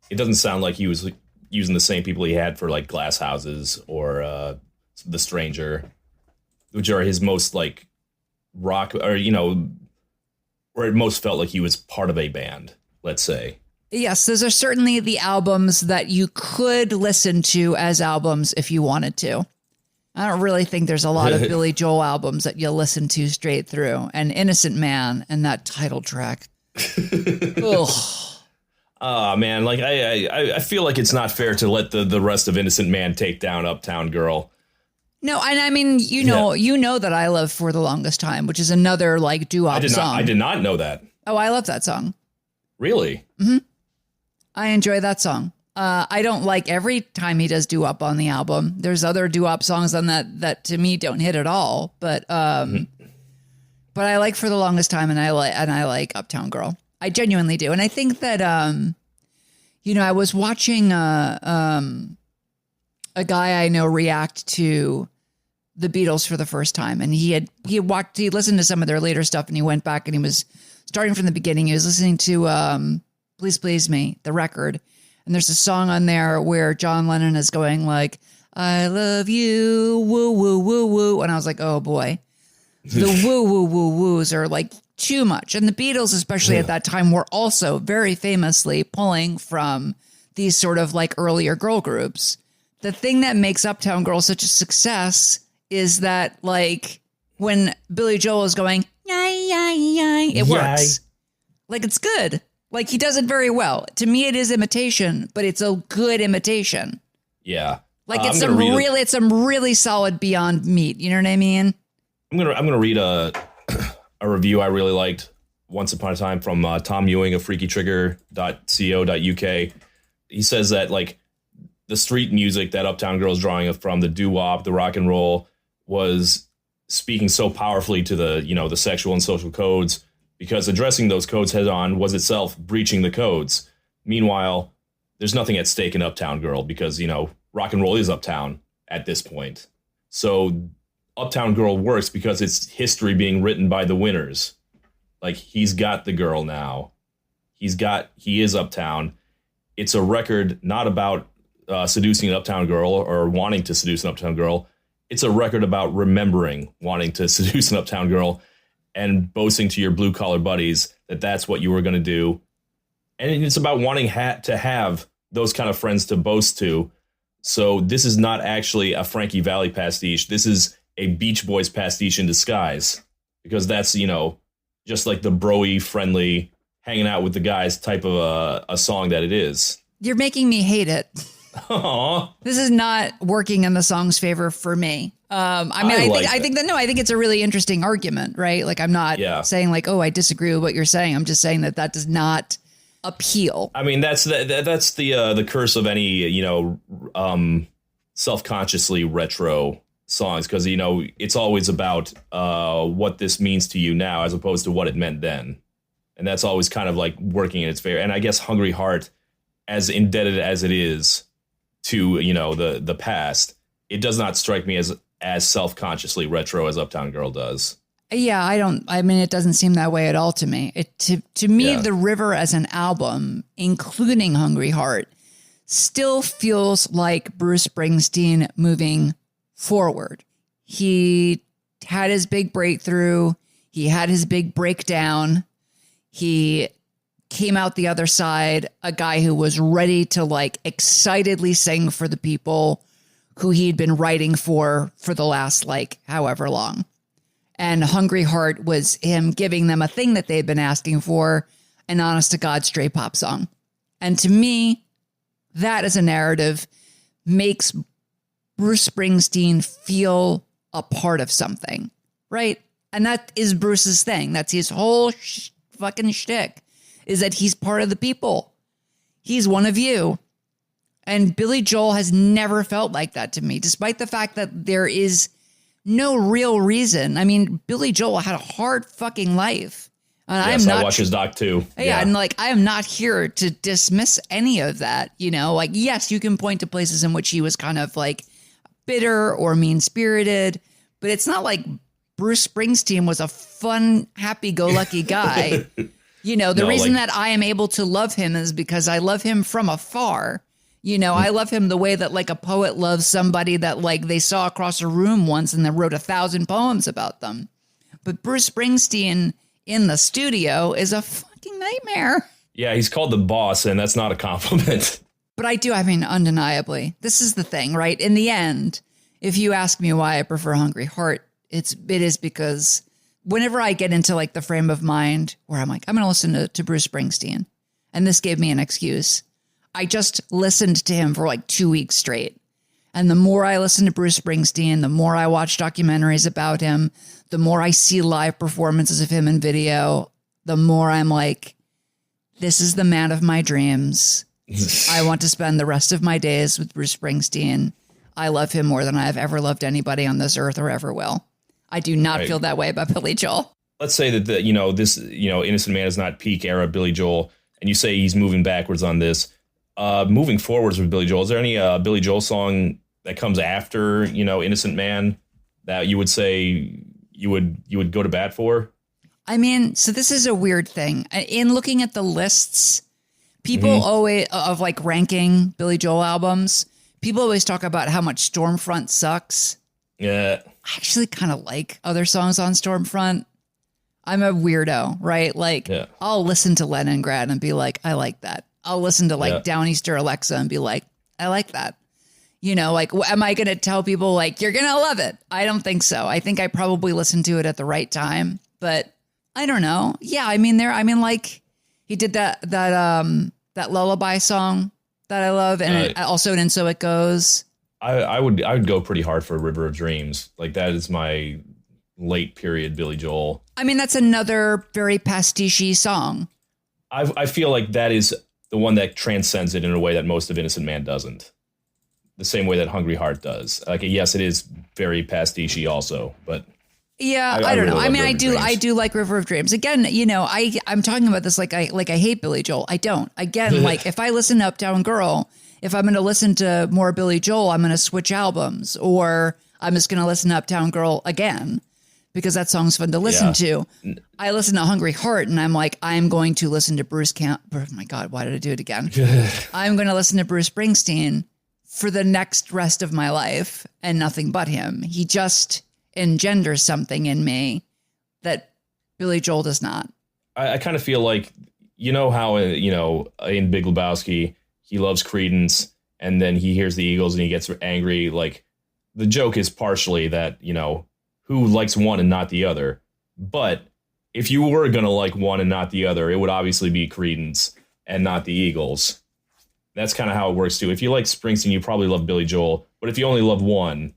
It doesn't sound like he was using the same people he had for like Glass Houses or The Stranger, which are his most like rock, or, you know, where it most felt like he was part of a band, let's say. Yes, those are certainly the albums that you could listen to as albums if you wanted to. I don't really think there's a lot of Billy Joel albums that you'll listen to straight through. And Innocent Man and that title track. Ugh. Man, like I feel like it's not fair to let the rest of Innocent Man take down Uptown Girl. No, and I mean, you know that I love For the Longest Time, which is another like doo-wop song. I did not know that. Oh, I love that song. Really? Mm-hmm. I enjoy that song. I don't like every time he does doo-wop on the album. There's other doo-wop songs on that to me don't hit at all. But I like For the Longest Time, and I like Uptown Girl. I genuinely do, and I think that I was watching a guy I know react to the Beatles for the first time, and he listened to some of their later stuff, and he went back and he was starting from the beginning. He was listening to Please Please Me, the record. And there's a song on there where John Lennon is going like, I love you, woo, woo, woo, woo. And I was like, oh boy, the woo, woo, woo, woos are like too much. And the Beatles, especially at that time, were also very famously pulling from these sort of like earlier girl groups. The thing that makes Uptown Girl such a success is that like when Billy Joel is going, yay, yay, yay, it works. Like it's good. Like he does it very well. To me, it is imitation, but it's a good imitation. Yeah, like it's some really solid Beyond Meat. You know what I mean? I'm gonna read a review I really liked once upon a time from Tom Ewing of freakytrigger.co.uk. He says that like the street music that Uptown Girl is drawing from, the doo-wop, the rock and roll, was speaking so powerfully to the sexual and social codes, because addressing those codes head on was itself breaching the codes. Meanwhile, there's nothing at stake in Uptown Girl because, rock and roll is uptown at this point. So Uptown Girl works because it's history being written by the winners. Like he's got the girl now. He is uptown. It's a record not about seducing an uptown girl or wanting to seduce an uptown girl. It's a record about remembering wanting to seduce an uptown girl and boasting to your blue collar buddies that that's what you were going to do. And it's about wanting to have those kind of friends to boast to. So this is not actually a Frankie Valli pastiche. This is a Beach Boys pastiche in disguise, because that's, just like the bro-y, friendly, hanging out with the guys type of a song that it is. You're making me hate it. Aww. This is not working in the song's favor for me. I think it's a really interesting argument, right? Like I'm not saying like, oh, I disagree with what you're saying. I'm just saying that does not appeal. I mean, that's the curse of any, self-consciously retro songs, because, it's always about what this means to you now as opposed to what it meant then. And that's always kind of like working in its favor. And I guess Hungry Heart, as indebted as it is to, the past, it does not strike me as self-consciously retro as Uptown Girl does. Yeah, it doesn't seem that way at all to me. To me, The River as an album, including Hungry Heart, still feels like Bruce Springsteen moving forward. He had his big breakthrough. He had his big breakdown. He came out the other side, a guy who was ready to like excitedly sing for the people who he'd been writing for the last like however long. And Hungry Heart was him giving them a thing that they'd been asking for, an honest to God straight pop song. And to me, that as a narrative makes Bruce Springsteen feel a part of something, right? And that is Bruce's thing. That's his whole fucking shtick, is that he's part of the people. He's one of you. And Billy Joel has never felt like that to me, despite the fact that there is no real reason. I mean, Billy Joel had a hard fucking life. And yes, I watch his doc too. Yeah, and like, I am not here to dismiss any of that. You know, like, yes, you can point to places in which he was kind of like bitter or mean-spirited, but it's not like Bruce Springsteen was a fun, happy-go-lucky guy. You know, the reason that I am able to love him is because I love him from afar. You know, I love him the way that like a poet loves somebody that like they saw across a room once and then wrote 1,000 poems about them. But Bruce Springsteen in the studio is a fucking nightmare. Yeah, he's called the boss, and that's not a compliment. But I mean, undeniably, this is the thing, right? In the end, if you ask me why I prefer Hungry Heart, it is because whenever I get into like the frame of mind where I'm like, I'm going to listen to Bruce Springsteen, and this gave me an excuse. I just listened to him for like 2 weeks straight. And the more I listen to Bruce Springsteen, the more I watch documentaries about him, the more I see live performances of him in video, the more I'm like, this is the man of my dreams. I want to spend the rest of my days with Bruce Springsteen. I love him more than I have ever loved anybody on this earth or ever will. I do not feel that way about Billy Joel. Let's say that this Innocent Man is not peak era Billy Joel, and you say he's moving backwards on this. Moving forwards with Billy Joel, is there any Billy Joel song that comes after Innocent Man that you would say you would go to bat for? I mean, so this is a weird thing. In looking at the lists, people always of like ranking Billy Joel albums, people always talk about how much Stormfront sucks. Yeah. I actually kind of like other songs on Stormfront. I'm a weirdo, right? Like, I'll listen to Leningrad and be like, I like that. I'll listen to like Downeaster Alexa and be like, I like that. You know, like, am I going to tell people like, you're going to love it? I don't think so. I think I probably listened to it at the right time, but I don't know. Yeah. Like he did that lullaby song that I love. And also, And So It Goes. I would go pretty hard for River of Dreams. Like that is my late period Billy Joel. I mean, that's another very pastiche song. I feel like that is the one that transcends it in a way that most of Innocent Man doesn't. The same way that Hungry Heart does. Like, yes, it is very pastiche also, but yeah, I don't know. I mean, I do like River of Dreams. Again, I'm talking about this like I hate Billy Joel. I don't. Again, like if I listen to Uptown Girl, if I'm going to listen to more Billy Joel, I'm going to switch albums, or I'm just going to listen to Uptown Girl again because that song's fun to listen to. I listen to Hungry Heart and I'm like, I'm going to listen to oh my God, why did I do it again? I'm going to listen to Bruce Springsteen for the next rest of my life and nothing but him. He just engenders something in me that Billy Joel does not. I kind of feel like, how, in Big Lebowski, he loves Creedence and then he hears the Eagles and he gets angry. Like the joke is partially that, who likes one and not the other. But if you were going to like one and not the other, it would obviously be Creedence and not the Eagles. That's kind of how it works too. If you like Springsteen, you probably love Billy Joel. But if you only love one,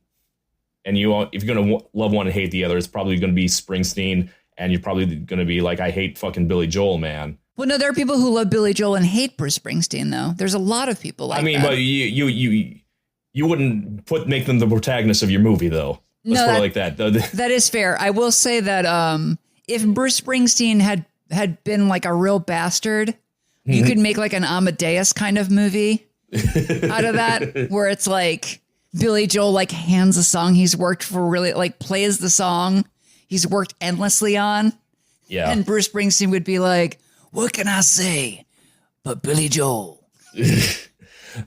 and if you're going to love one and hate the other, it's probably going to be Springsteen. And you're probably going to be like, I hate fucking Billy Joel, man. Well, no, there are people who love Billy Joel and hate Bruce Springsteen, though. There's a lot of people like that. But you wouldn't make them the protagonist of your movie, though. Let's put it like that. That is fair. I will say that if Bruce Springsteen had been like a real bastard, you could make like an Amadeus kind of movie out of that, where it's like Billy Joel like hands a song he's worked for, really like plays the song he's worked endlessly on. Yeah. And Bruce Springsteen would be like, what can I say but Billy Joel?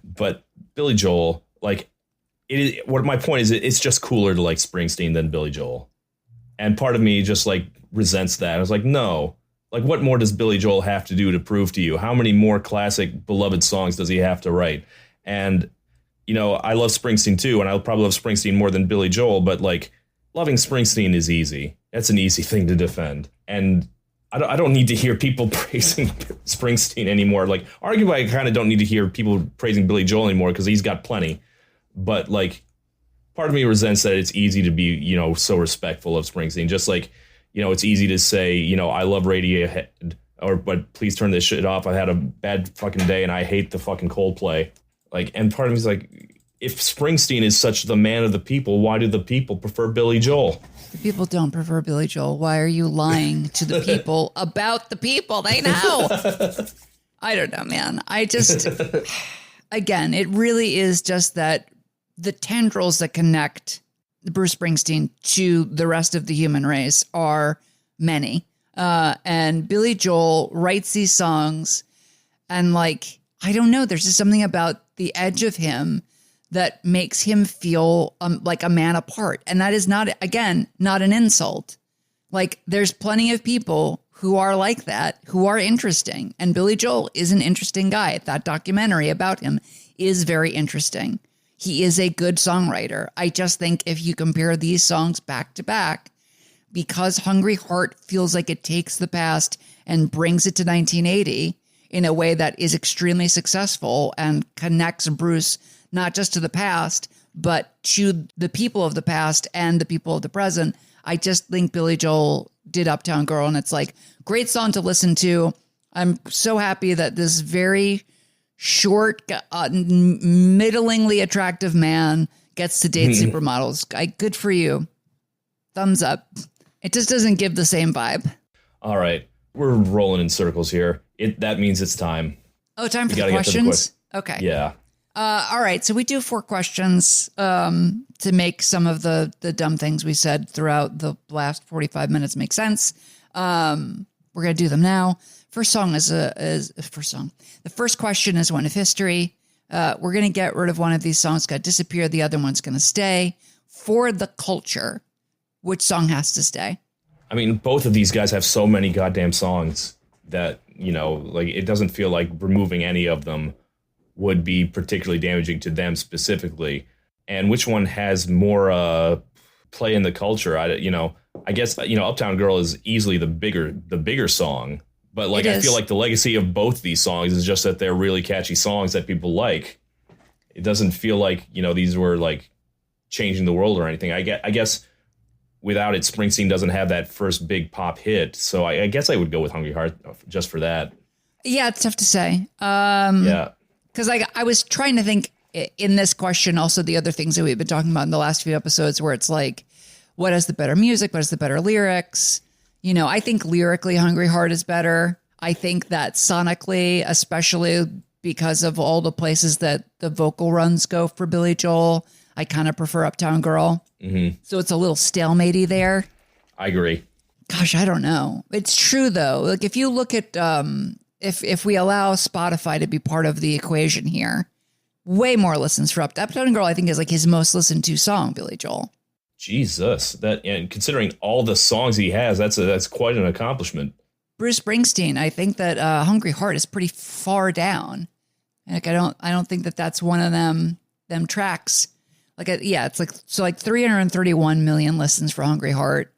But Billy Joel, like, it is, what my point is, it's just cooler to like Springsteen than Billy Joel. And part of me just like resents that. I was like, no, like, what more does Billy Joel have to do to prove to you? How many more classic beloved songs does he have to write? And, you know, I love Springsteen too, and I'll probably love Springsteen more than Billy Joel, but like, loving Springsteen is easy. That's an easy thing to defend. And I don't need to hear people praising Springsteen anymore. Like, arguably, I kind of don't need to hear people praising Billy Joel anymore because he's got plenty. But like, part of me resents that it's easy to be, you know, so respectful of Springsteen. Just like, you know, it's easy to say, you know, I love Radiohead, but please turn this shit off. I had a bad fucking day and I hate the fucking Coldplay. Like, and part of me is like, if Springsteen is such the man of the people, why do the people prefer Billy Joel? The people don't prefer Billy Joel. Why are you lying to the people about the people? They know. I don't know, man. I just, again, it really is just that the tendrils that connect Bruce Springsteen to the rest of the human race are many. And Billy Joel writes these songs and like, I don't know, there's just something about the edge of him that makes him feel like a man apart. And that is not, again, not an insult. Like, there's plenty of people who are like that, who are interesting. And Billy Joel is an interesting guy. That documentary about him is very interesting. He is a good songwriter. I just think if you compare these songs back to back, because Hungry Heart feels like it takes the past and brings it to 1980 in a way that is extremely successful and connects Bruce not just to the past, but to the people of the past and the people of the present. I just think Billy Joel did Uptown Girl, and it's like, great song to listen to. I'm so happy that this very short, middlingly attractive man gets to date supermodels. Good for you. Thumbs up. It just doesn't give the same vibe. All right. We're rolling in circles here. That means it's time. Oh, time for the questions? Okay. Yeah. All right. So we do 4 questions to make some of the dumb things we said throughout the last 45 minutes make sense. We're going to do them now. First song is first song. The first question is one of history. We're going to get rid of one of these songs, got to disappear. The other one's going to stay. For the culture, which song has to stay? I mean, both of these guys have so many goddamn songs that, you know, like, it doesn't feel like removing any of them would be particularly damaging to them specifically. And which one has more play in the culture? I guess, you know, Uptown Girl is easily the bigger song. But like, I feel like the legacy of both these songs is just that they're really catchy songs that people like. It doesn't feel like, you know, these were like changing the world or anything. I guess without it, Springsteen doesn't have that first big pop hit. So I guess I would go with Hungry Heart just for that. Yeah, it's tough to say. Yeah. Because I was trying to think in this question, also the other things that we've been talking about in the last few episodes, where it's like, what has the better music? What has the better lyrics? You know, I think lyrically Hungry Heart is better. I think that sonically, especially because of all the places that the vocal runs go for Billy Joel, I kind of prefer Uptown Girl. Mm-hmm. So it's a little stalematey there. I agree. Gosh, I don't know. It's true, though. Like, if you look at... If we allow Spotify to be part of the equation here, way more listens for Uptown Girl, I think, is like his most listened to song, Billy Joel. Jesus, and considering all the songs he has, that's quite an accomplishment. Bruce Springsteen, I think that Hungry Heart is pretty far down. Like, I don't think that that's one of them tracks. Like, it's like 331 million listens for Hungry Heart.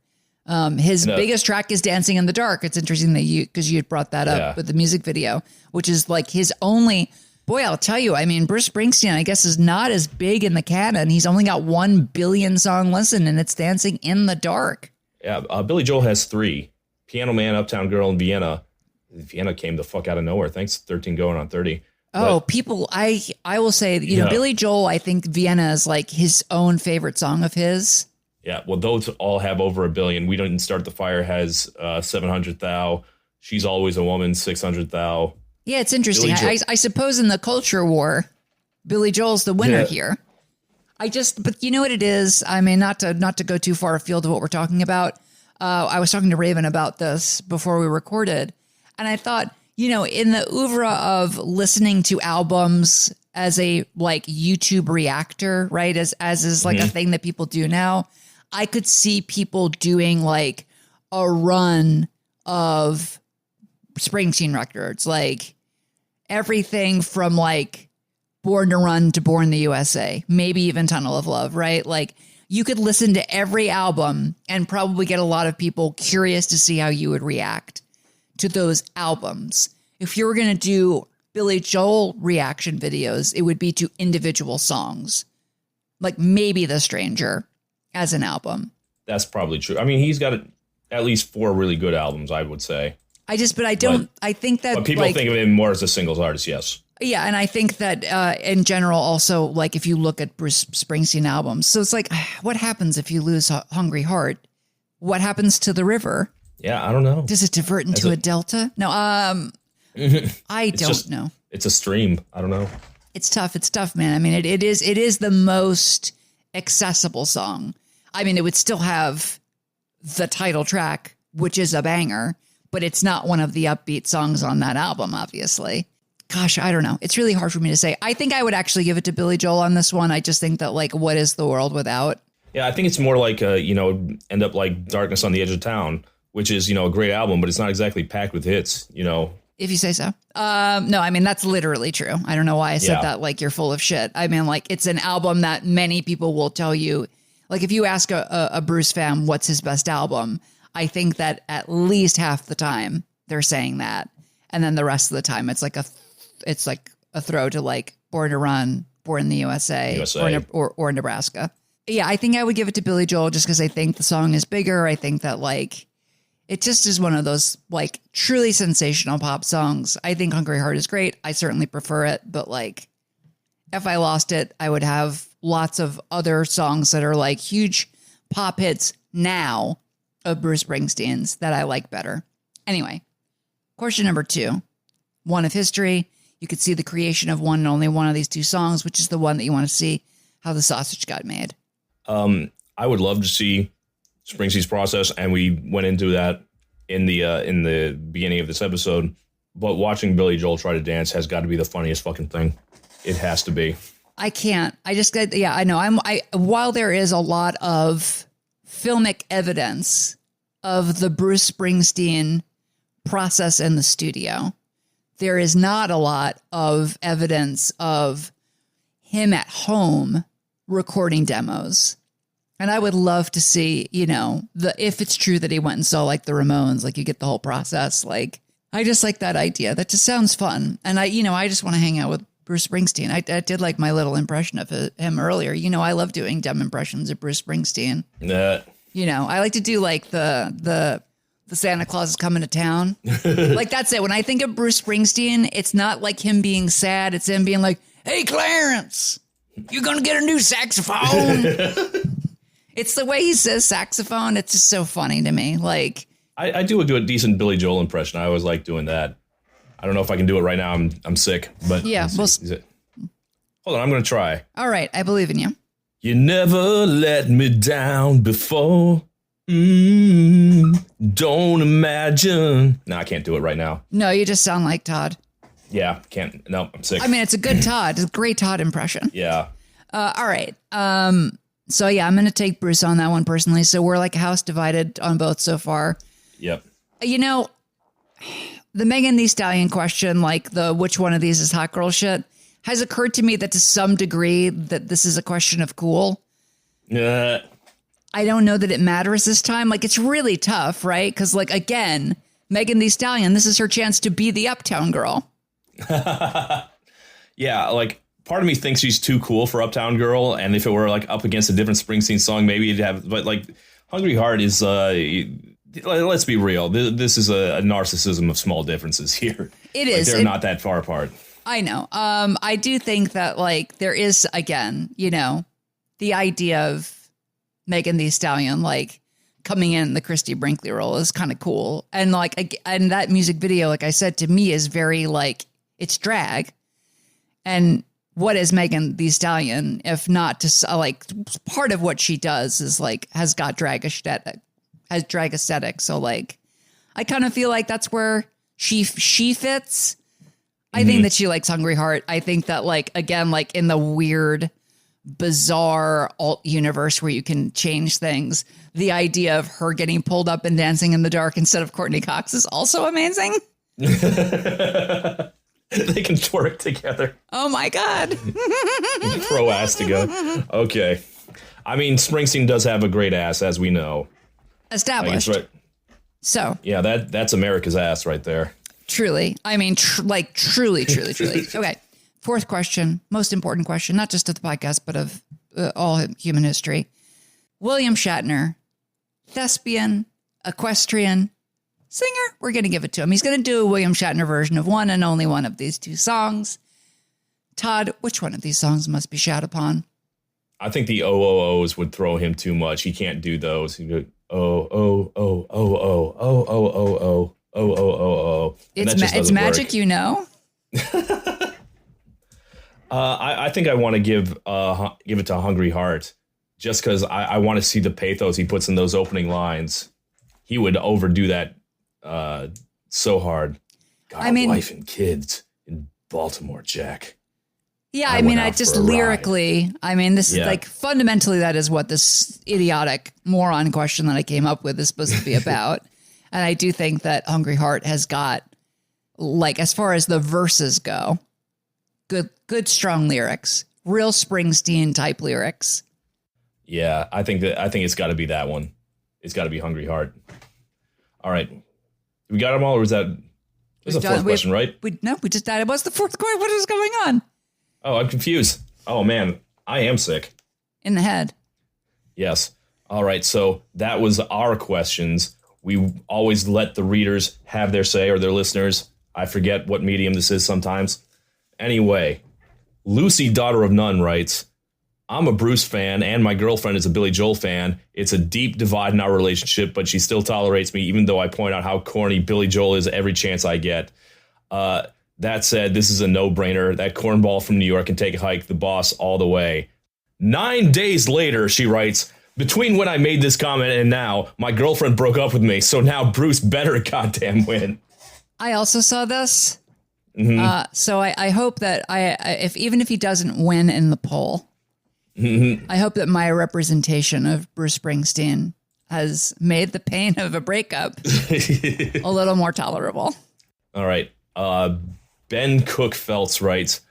His biggest track is Dancing in the Dark. It's interesting that because you had brought that up with the music video, which is like his only, boy, I'll tell you, I mean, Bruce Springsteen, I guess, is not as big in the canon. He's only got 1 billion song listen, and it's Dancing in the Dark. Yeah. Billy Joel has 3: Piano Man, Uptown Girl, and Vienna. Vienna came the fuck out of nowhere. Thanks. 13 going on 30. Oh, people, I will say, you know, Billy Joel, I think Vienna is like his own favorite song of his. Yeah, well, those all have over 1 billion. We Didn't Start the Fire has 700,000. She's Always a Woman, 600,000. Yeah, it's interesting. I suppose in the culture war, Billy Joel's the winner here. But you know what it is? I mean, not to go too far afield of what we're talking about. I was talking to Raven about this before we recorded, and I thought, in the oeuvre of listening to albums as a like YouTube reactor, right? As is like a thing that people do now, I could see people doing like a run of Springsteen records, like everything from like Born to Run to Born in the USA, maybe even Tunnel of Love, right? Like you could listen to every album and probably get a lot of people curious to see how you would react to those albums. If you were going to do Billy Joel reaction videos, it would be to individual songs, like maybe The Stranger as an album. That's probably true. I mean, he's got at least 4 really good albums, I would say. I think that. But people think of him more as a singles artist, yes. Yeah, and I think that in general, also, like if you look at Bruce Springsteen albums, so it's like, what happens if you lose Hungry Heart? What happens to the river? Yeah, I don't know. Does it divert into a delta? No, I don't know. It's a stream. I don't know. It's tough. It's tough, man. I mean, it is the most accessible song. I mean, it would still have the title track, which is a banger, but it's not one of the upbeat songs on that album, obviously. Gosh, I don't know. It's really hard for me to say. I think I would actually give it to Billy Joel on this one. I just think that, like, what is the world without? Yeah, I think it's more like, end up like Darkness on the Edge of Town, which is, a great album, but it's not exactly packed with hits, If you say so. No, I mean, that's literally true. I don't know why I said that like you're full of shit. I mean, like, it's an album that many people will tell you. Like, if you ask a Bruce fan what's his best album, I think that at least half the time they're saying that. And then the rest of the time, it's like a throw to like Born to Run, Born in the USA. Or Nebraska. Yeah, I think I would give it to Billy Joel just because I think the song is bigger. I think that like it just is one of those like truly sensational pop songs. I think Hungry Heart is great. I certainly prefer it. But like if I lost it, I would have lots of other songs that are like huge pop hits now of Bruce Springsteen's that I like better. Anyway, question number 2, one of history. You could see the creation of one and only one of these 2 songs, which is the one that you want to see how the sausage got made. I would love to see Springsteen's process, and we went into that in the beginning of this episode. But watching Billy Joel try to dance has got to be the funniest fucking thing. It has to be. I can't. I just got. Yeah, I know. While there is a lot of filmic evidence of the Bruce Springsteen process in the studio, there is not a lot of evidence of him at home recording demos. And I would love to see, if it's true that he went and saw like the Ramones, like you get the whole process. Like, I just like that idea. That just sounds fun. And I just want to hang out with Bruce Springsteen. I did like my little impression of him earlier. I love doing dumb impressions of Bruce Springsteen. I like to do like the Santa Claus is coming to town. Like that's it. When I think of Bruce Springsteen, it's not like him being sad. It's him being like, "Hey, Clarence, you're going to get a new saxophone." It's the way he says saxophone. It's just so funny to me. Like I do a decent Billy Joel impression. I always like doing that. I don't know if I can do it right now. I'm sick, but yeah. Hold on, I'm going to try. All right, I believe in you. You never let me down before. Don't imagine. No, I can't do it right now. No, you just sound like Todd. Yeah, can't. No, I'm sick. I mean, it's a good Todd. It's a great Todd impression. Yeah. All right. So yeah, I'm going to take Bruce on that one personally. So we're like a house divided on both so far. Yep. The Megan Thee Stallion question, like the which one of these is hot girl shit, has occurred to me that to some degree that this is a question of cool. I don't know that it matters this time. Like it's really tough, right? Because like again, Megan Thee Stallion, this is her chance to be the Uptown Girl. Yeah, like part of me thinks she's too cool for Uptown Girl, and if it were like up against a different Springsteen song, maybe you'd have. But like Hungry Heart is. Let's be real. This is a narcissism of small differences here. It is. They're not that far apart. I know. I do think that like there is, again, the idea of Megan Thee Stallion, like coming in the Christy Brinkley role is kind of cool. And like, and that music video, like I said, to me is very like, it's drag. And what is Megan Thee Stallion, if not to like part of what she does is like, has got drag aesthetic. So like, I kind of feel like that's where She fits. I think that she likes Hungry Heart. I think that, like, again, like in the weird, bizarre alt universe where you can change things, the idea of her getting pulled up and dancing in the dark instead of Courtney Cox is also amazing. They can twerk together. Oh my God. Pro ass to go. Okay. I mean, Springsteen does have a great ass, as we know. Established. Right. So. Yeah, that's America's ass right there. Truly. I mean, truly. Okay. Fourth question, most important question, not just of the podcast, but of all human history. William Shatner, thespian, equestrian, singer. We're going to give it to him. He's going to do a William Shatner version of one and only one of these two songs. Todd, which one of these songs must be shat upon? I think the OOOs would throw him too much. He can't do those. He'd go, oh. It's magic, you know. I think I want to give it to Hungry Heart, just because I want to see the pathos he puts in those opening lines. He would overdo that so hard. Got a wife and kids in Baltimore, Jack. Yeah, I mean, I just lyrically, I mean, this is like fundamentally that is what this idiotic moron question that I came up with is supposed to be about. And I do think that Hungry Heart has got, like, as far as the verses go, good strong lyrics, real Springsteen type lyrics. Yeah, I think it's got to be that one. It's got to be Hungry Heart. All right, we got them all, or was that? This is the fourth question, right? We just died. It was the fourth question. What is going on? Oh, I'm confused. Oh man, I am sick in the head. Yes. All right. So that was our questions. We always let the readers have their say, or their listeners. I forget what medium this is sometimes. Anyway, Lucy, daughter of none, writes, I'm a Bruce fan and my girlfriend is a Billy Joel fan. It's a deep divide in our relationship, but she still tolerates me, even though I point out how corny Billy Joel is every chance I get. That said, this is a no-brainer. That cornball from New York can take a hike, the boss all the way. 9 days later, she writes, between when I made this comment and now, my girlfriend broke up with me, so now Bruce better goddamn win. I also saw this. So I hope that even if he doesn't win in the poll, I hope that my representation of Bruce Springsteen has made the pain of a breakup a little more tolerable. All right. Ben Cook Feltz writes,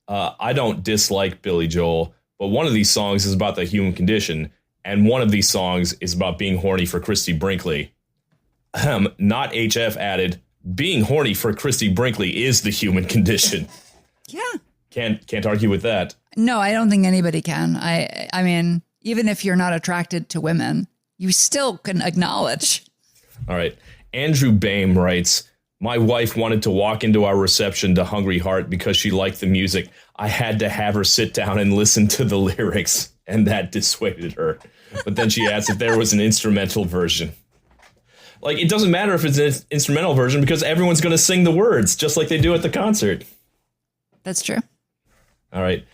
I don't dislike Billy Joel, but one of these songs is about the human condition, and one of these songs is about being horny for Christy Brinkley. Not HF added, being horny for Christy Brinkley is the human condition. Yeah. Can't argue with that. No, I don't think anybody can. I mean, even if you're not attracted to women, you still can acknowledge. All right. Andrew Bame writes, my wife wanted to walk into our reception to Hungry Heart because she liked the music. I had to have her sit down and listen to the lyrics, and that dissuaded her. But then she asked if there was an instrumental version. Like, it doesn't matter if it's an instrumental version because everyone's going to sing the words just like they do at the concert. That's true. All right.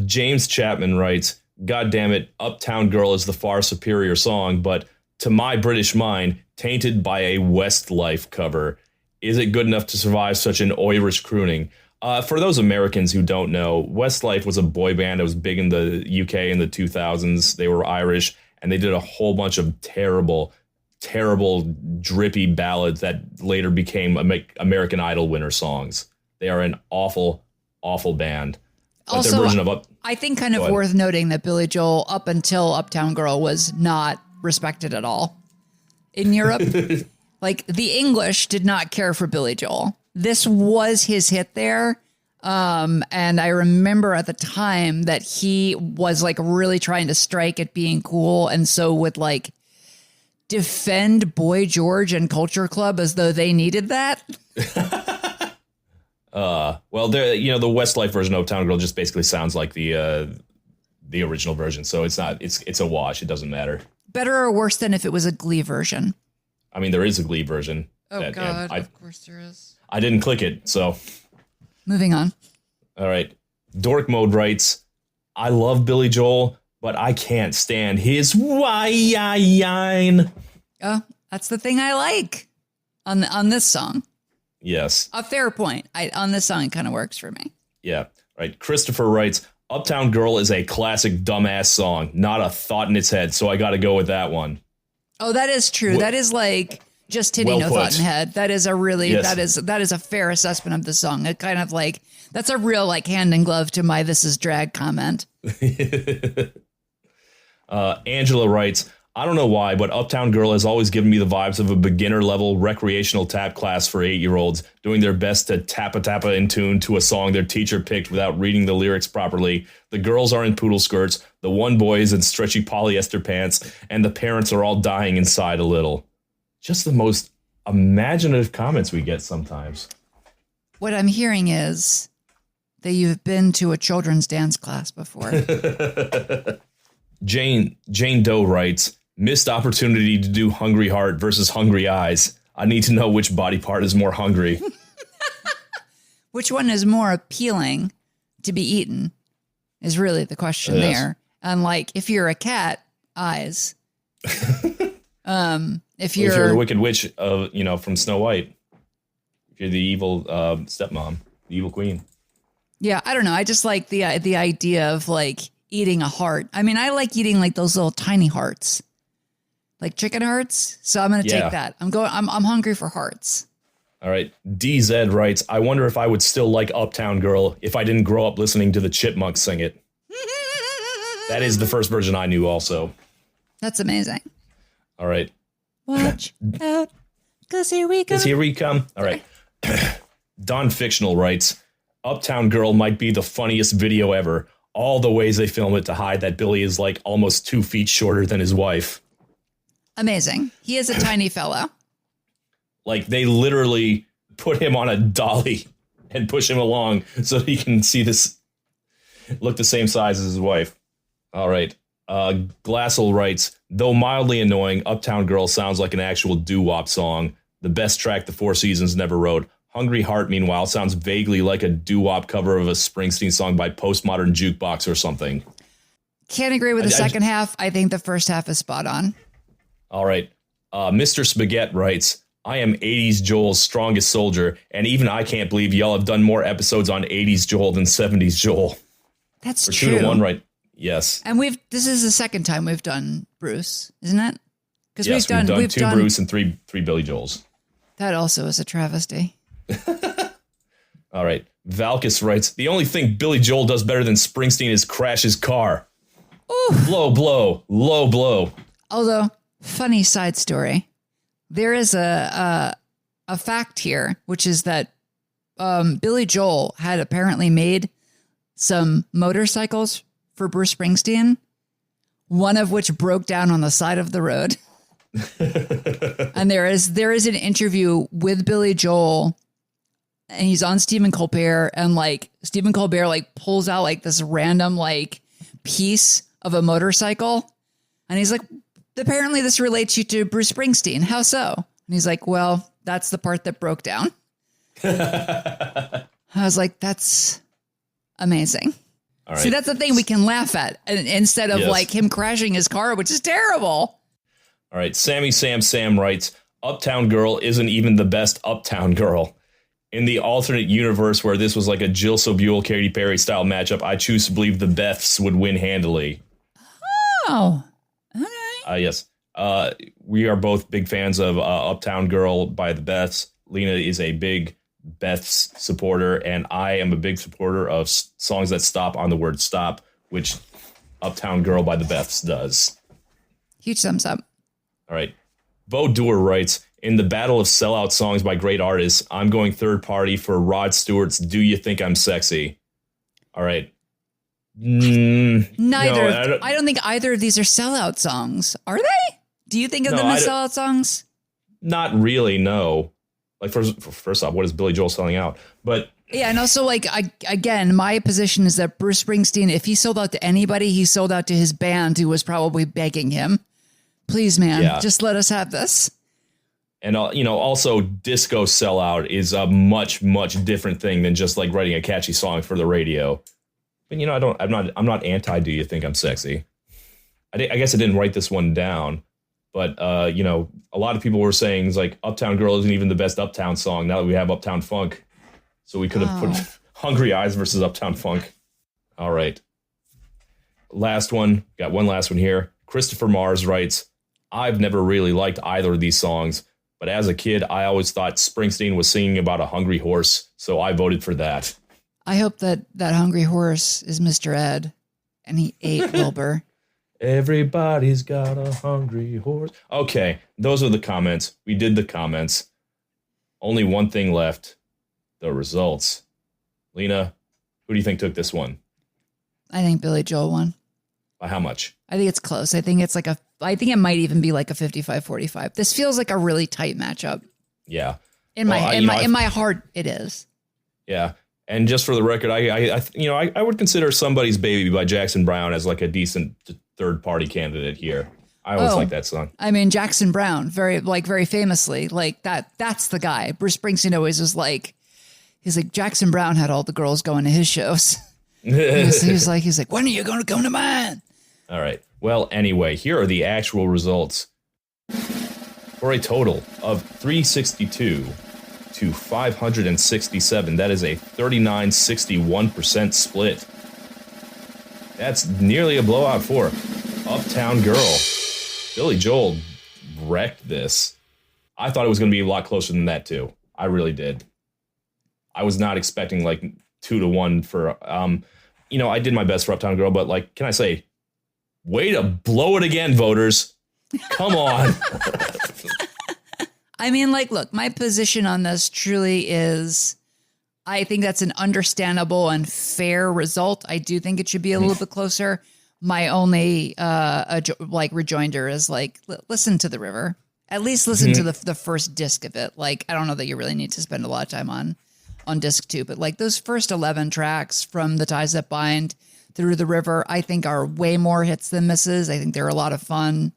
James Chapman writes, God damn it, Uptown Girl is the far superior song, but to my British mind, tainted by a Westlife cover. Is it good enough to survive such an Irish crooning? For those Americans who don't know, Westlife was a boy band that was big in the UK in the 2000s. They were Irish, and they did a whole bunch of terrible, drippy ballads that later became American Idol winner songs. They are an awful, awful band. But also, their version of I think kind of worth noting that Billy Joel, up until Uptown Girl, was not respected at all in Europe. Like, the English did not care for Billy Joel. This was his hit there. And I remember at the time that he was, like, really trying to strike at being cool. And so would, like, defend Boy George and Culture Club as though they needed that. Well, the Westlife version of Uptown Girl just basically sounds like the original version. So it's a wash. It doesn't matter. Better or worse than if it was a Glee version? I mean, there is a Glee version. Oh, God, of course there is. I didn't click it, so. Moving on. All right. Dork Mode writes, I love Billy Joel, but I can't stand his whine. Oh, that's the thing I like on this song. Yes. A fair point. On this song, it kind of works for me. Yeah. Right. Christopher writes, Uptown Girl is a classic dumbass song, not a thought in its head. So I got to go with that one. Oh, that is true. That is like just hitting Well no thought put. in head. That is a really, Yes. that is a fair assessment of the song. It kind of like, that's a real like hand in glove to my "this is drag" comment. Angela writes, I don't know why, but Uptown Girl has always given me the vibes of a beginner level recreational tap class for 8-year-olds doing their best to tappa in tune to a song their teacher picked without reading the lyrics properly. The girls are in poodle skirts, the one boy is in stretchy polyester pants, and the parents are all dying inside a little. Just the most imaginative comments we get sometimes. What I'm hearing is that you've been to a children's dance class before. Jane Doe writes, missed opportunity to do Hungry Heart versus Hungry Eyes. I need to know which body part is more hungry. Which one is more appealing to be eaten is really the question there. And like, if you're a cat, eyes. If you're the Wicked Witch of, from Snow White, if you're the evil stepmom, the evil queen. Yeah, I don't know. I just like the idea of like eating a heart. I mean, I like eating like those little tiny hearts, like chicken hearts. So I'm going to take that. I'm hungry for hearts. All right. DZ writes, I wonder if I would still like Uptown Girl if I didn't grow up listening to the Chipmunks sing it. That is the first version I knew also. That's amazing. All right. Watch out, because here we come. Because here we come. All right. Don Fictional writes, Uptown Girl might be the funniest video ever. All the ways they film it to hide that Billy is like almost 2 feet shorter than his wife. Amazing. He is a tiny fellow. Like they literally put him on a dolly and push him along so he can see this, look the same size as his wife. All right. Glassel writes, though mildly annoying, Uptown Girl sounds like an actual doo-wop song. The best track the Four Seasons never wrote. Hungry Heart, meanwhile, sounds vaguely like a doo-wop cover of a Springsteen song by Postmodern Jukebox or something. Can't agree with the second half. I think the first half is spot on. All right. Mr. Spaghetti writes, I am 80s Joel's strongest soldier, and even I can't believe y'all have done more episodes on 80s Joel than 70s Joel. That's We're true. 2-1, right? Yes. And this is the second time we've done Bruce, isn't it? Because we've done two Bruce and three Billy Joels. That also is a travesty. All right. Valkus writes, the only thing Billy Joel does better than Springsteen is crash his car. Ooh. Low blow. Low blow. Although, funny side story. There is a fact here, which is that Billy Joel had apparently made some motorcycles for Bruce Springsteen, one of which broke down on the side of the road. And there is an interview with Billy Joel, and he's on Stephen Colbert, and like Stephen Colbert like pulls out like this random like piece of a motorcycle, and he's like, apparently this relates you to Bruce Springsteen. How so? And he's like, well, that's the part that broke down. I was like, that's amazing. All right. See, that's the thing we can laugh at instead of like him crashing his car, which is terrible. All right. Sammy Sam writes, Uptown Girl isn't even the best Uptown Girl. In the alternate universe where this was like a Jill Sobule, Katy Perry style matchup, I choose to believe the Beths would win handily. Oh, okay. Yes. We are both big fans of Uptown Girl by the Beths. Lena is a big Beths supporter, and I am a big supporter of songs that stop on the word stop, which Uptown Girl by the Beths does. Huge thumbs up. All right. Bo Doer writes, in the battle of sellout songs by great artists, I'm going third party for Rod Stewart's Do You Think I'm Sexy? All right. Neither. No, I don't think either of these are sellout songs. Are they? Do you think of them as sellout songs? Not really, no. Like, first off, what is Billy Joel selling out? But yeah, and also, like, again, my position is that Bruce Springsteen, if he sold out to anybody, he sold out to his band, who was probably begging him, please, man, just let us have this. And, also disco sellout is a much, much different thing than just like writing a catchy song for the radio. But, I'm not anti Do You Think I'm Sexy? I guess I didn't write this one down. But, a lot of people were saying it's like Uptown Girl isn't even the best Uptown song now that we have Uptown Funk. So we could have put Hungry Eyes versus Uptown Funk. All right. Last one. Got one last one here. Christopher Mars writes, I've never really liked either of these songs, but as a kid, I always thought Springsteen was singing about a hungry horse, so I voted for that. I hope that hungry horse is Mr. Ed, and he ate Wilbur. Everybody's got a hungry horse. Okay, those are the comments. We did the comments. Only one thing left. The results. Lena, who do you think took this one? I think Billy Joel won. By how much? I think it's close. I think it might even be like a 55-45. This feels like a really tight matchup. Yeah. In my heart, it is. Yeah. And just for the record, I would consider Somebody's Baby by Jackson Browne as like a decent third party candidate here. I always like that song. I mean, Jackson Browne, very famously, like that's the guy. Bruce Springsteen always was like, he's like, Jackson Browne had all the girls going to his shows. he's like, when are you going to come to mine? All right. Well, anyway, here are the actual results. For a total of 362 to 567, that is a 39-61% split. That's nearly a blowout for Uptown Girl. Billy Joel wrecked this. I thought it was going to be a lot closer than that, too. I really did. I was not expecting like 2-1 for, I did my best for Uptown Girl, but like, can I say, way to blow it again, voters. Come on. I mean, like, look, my position on this truly is, I think that's an understandable and fair result. I do think it should be a little bit closer. My only rejoinder is like, listen to The River. At least listen to the first disc of it. Like, I don't know that you really need to spend a lot of time on disc 2, but like those first 11 tracks from The Ties That Bind through The River, I think are way more hits than misses. I think they're a lot of fun.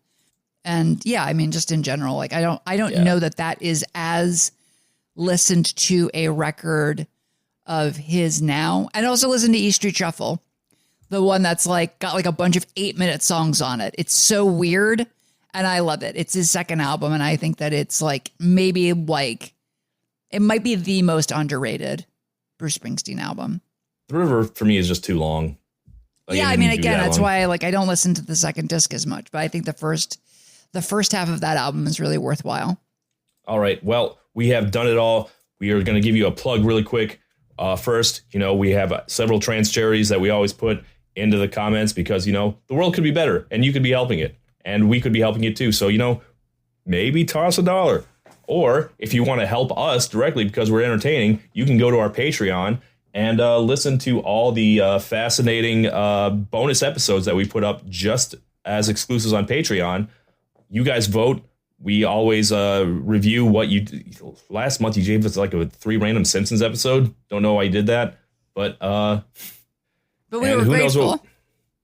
And yeah, I mean, just in general, like I don't know that is as listened to a record of his now. And also listen to E Street Shuffle, the one that's like got like a bunch of 8-minute songs on it. It's so weird and I love it. It's his second album. And I think that it's like maybe like it might be the most underrated Bruce Springsteen album. The River for me is just too long. Like, yeah, I mean, again, that's why I don't listen to the second disc as much, but I think the first half of that album is really worthwhile. All right. Well, we have done it all. We are going to give you a plug really quick. First, we have several trans charities that we always put into the comments because, the world could be better and you could be helping it and we could be helping it too. So, maybe toss $1. Or if you want to help us directly because we're entertaining, you can go to our Patreon and listen to all the fascinating bonus episodes that we put up just as exclusives on Patreon. You guys vote. We always review what you... Last month, you gave us like a 3 random Simpsons episode. Don't know why you did that. But we were grateful.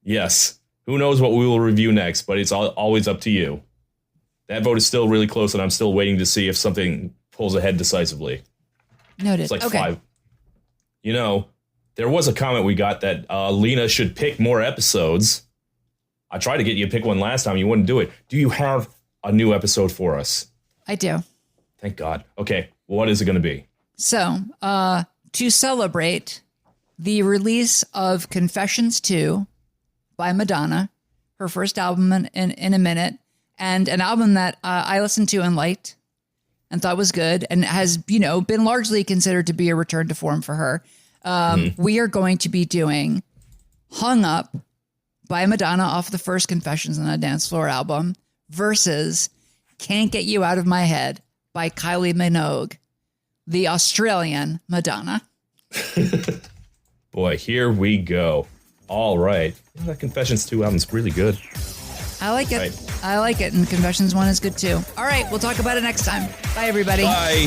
Yes. Who knows what we will review next, but it's always up to you. That vote is still really close, and I'm still waiting to see if something pulls ahead decisively. Noted. It's like okay. 5... there was a comment we got that Lena should pick more episodes. I tried to get you to pick one last time. You wouldn't do it. Do you have a new episode for us? I do. Thank God. Okay. What is it going to be? So, to celebrate the release of Confessions 2 by Madonna, her first album in a minute, and an album that I listened to and liked and thought was good and has, been largely considered to be a return to form for her. We are going to be doing Hung Up by Madonna off the first Confessions on the Dance Floor album versus Can't Get You Out of My Head by Kylie Minogue, the Australian Madonna. Boy, here we go. All right. That Confessions 2 album's really good. I like it. Right. I like it. And Confessions 1 is good too. All right. We'll talk about it next time. Bye, everybody. Bye.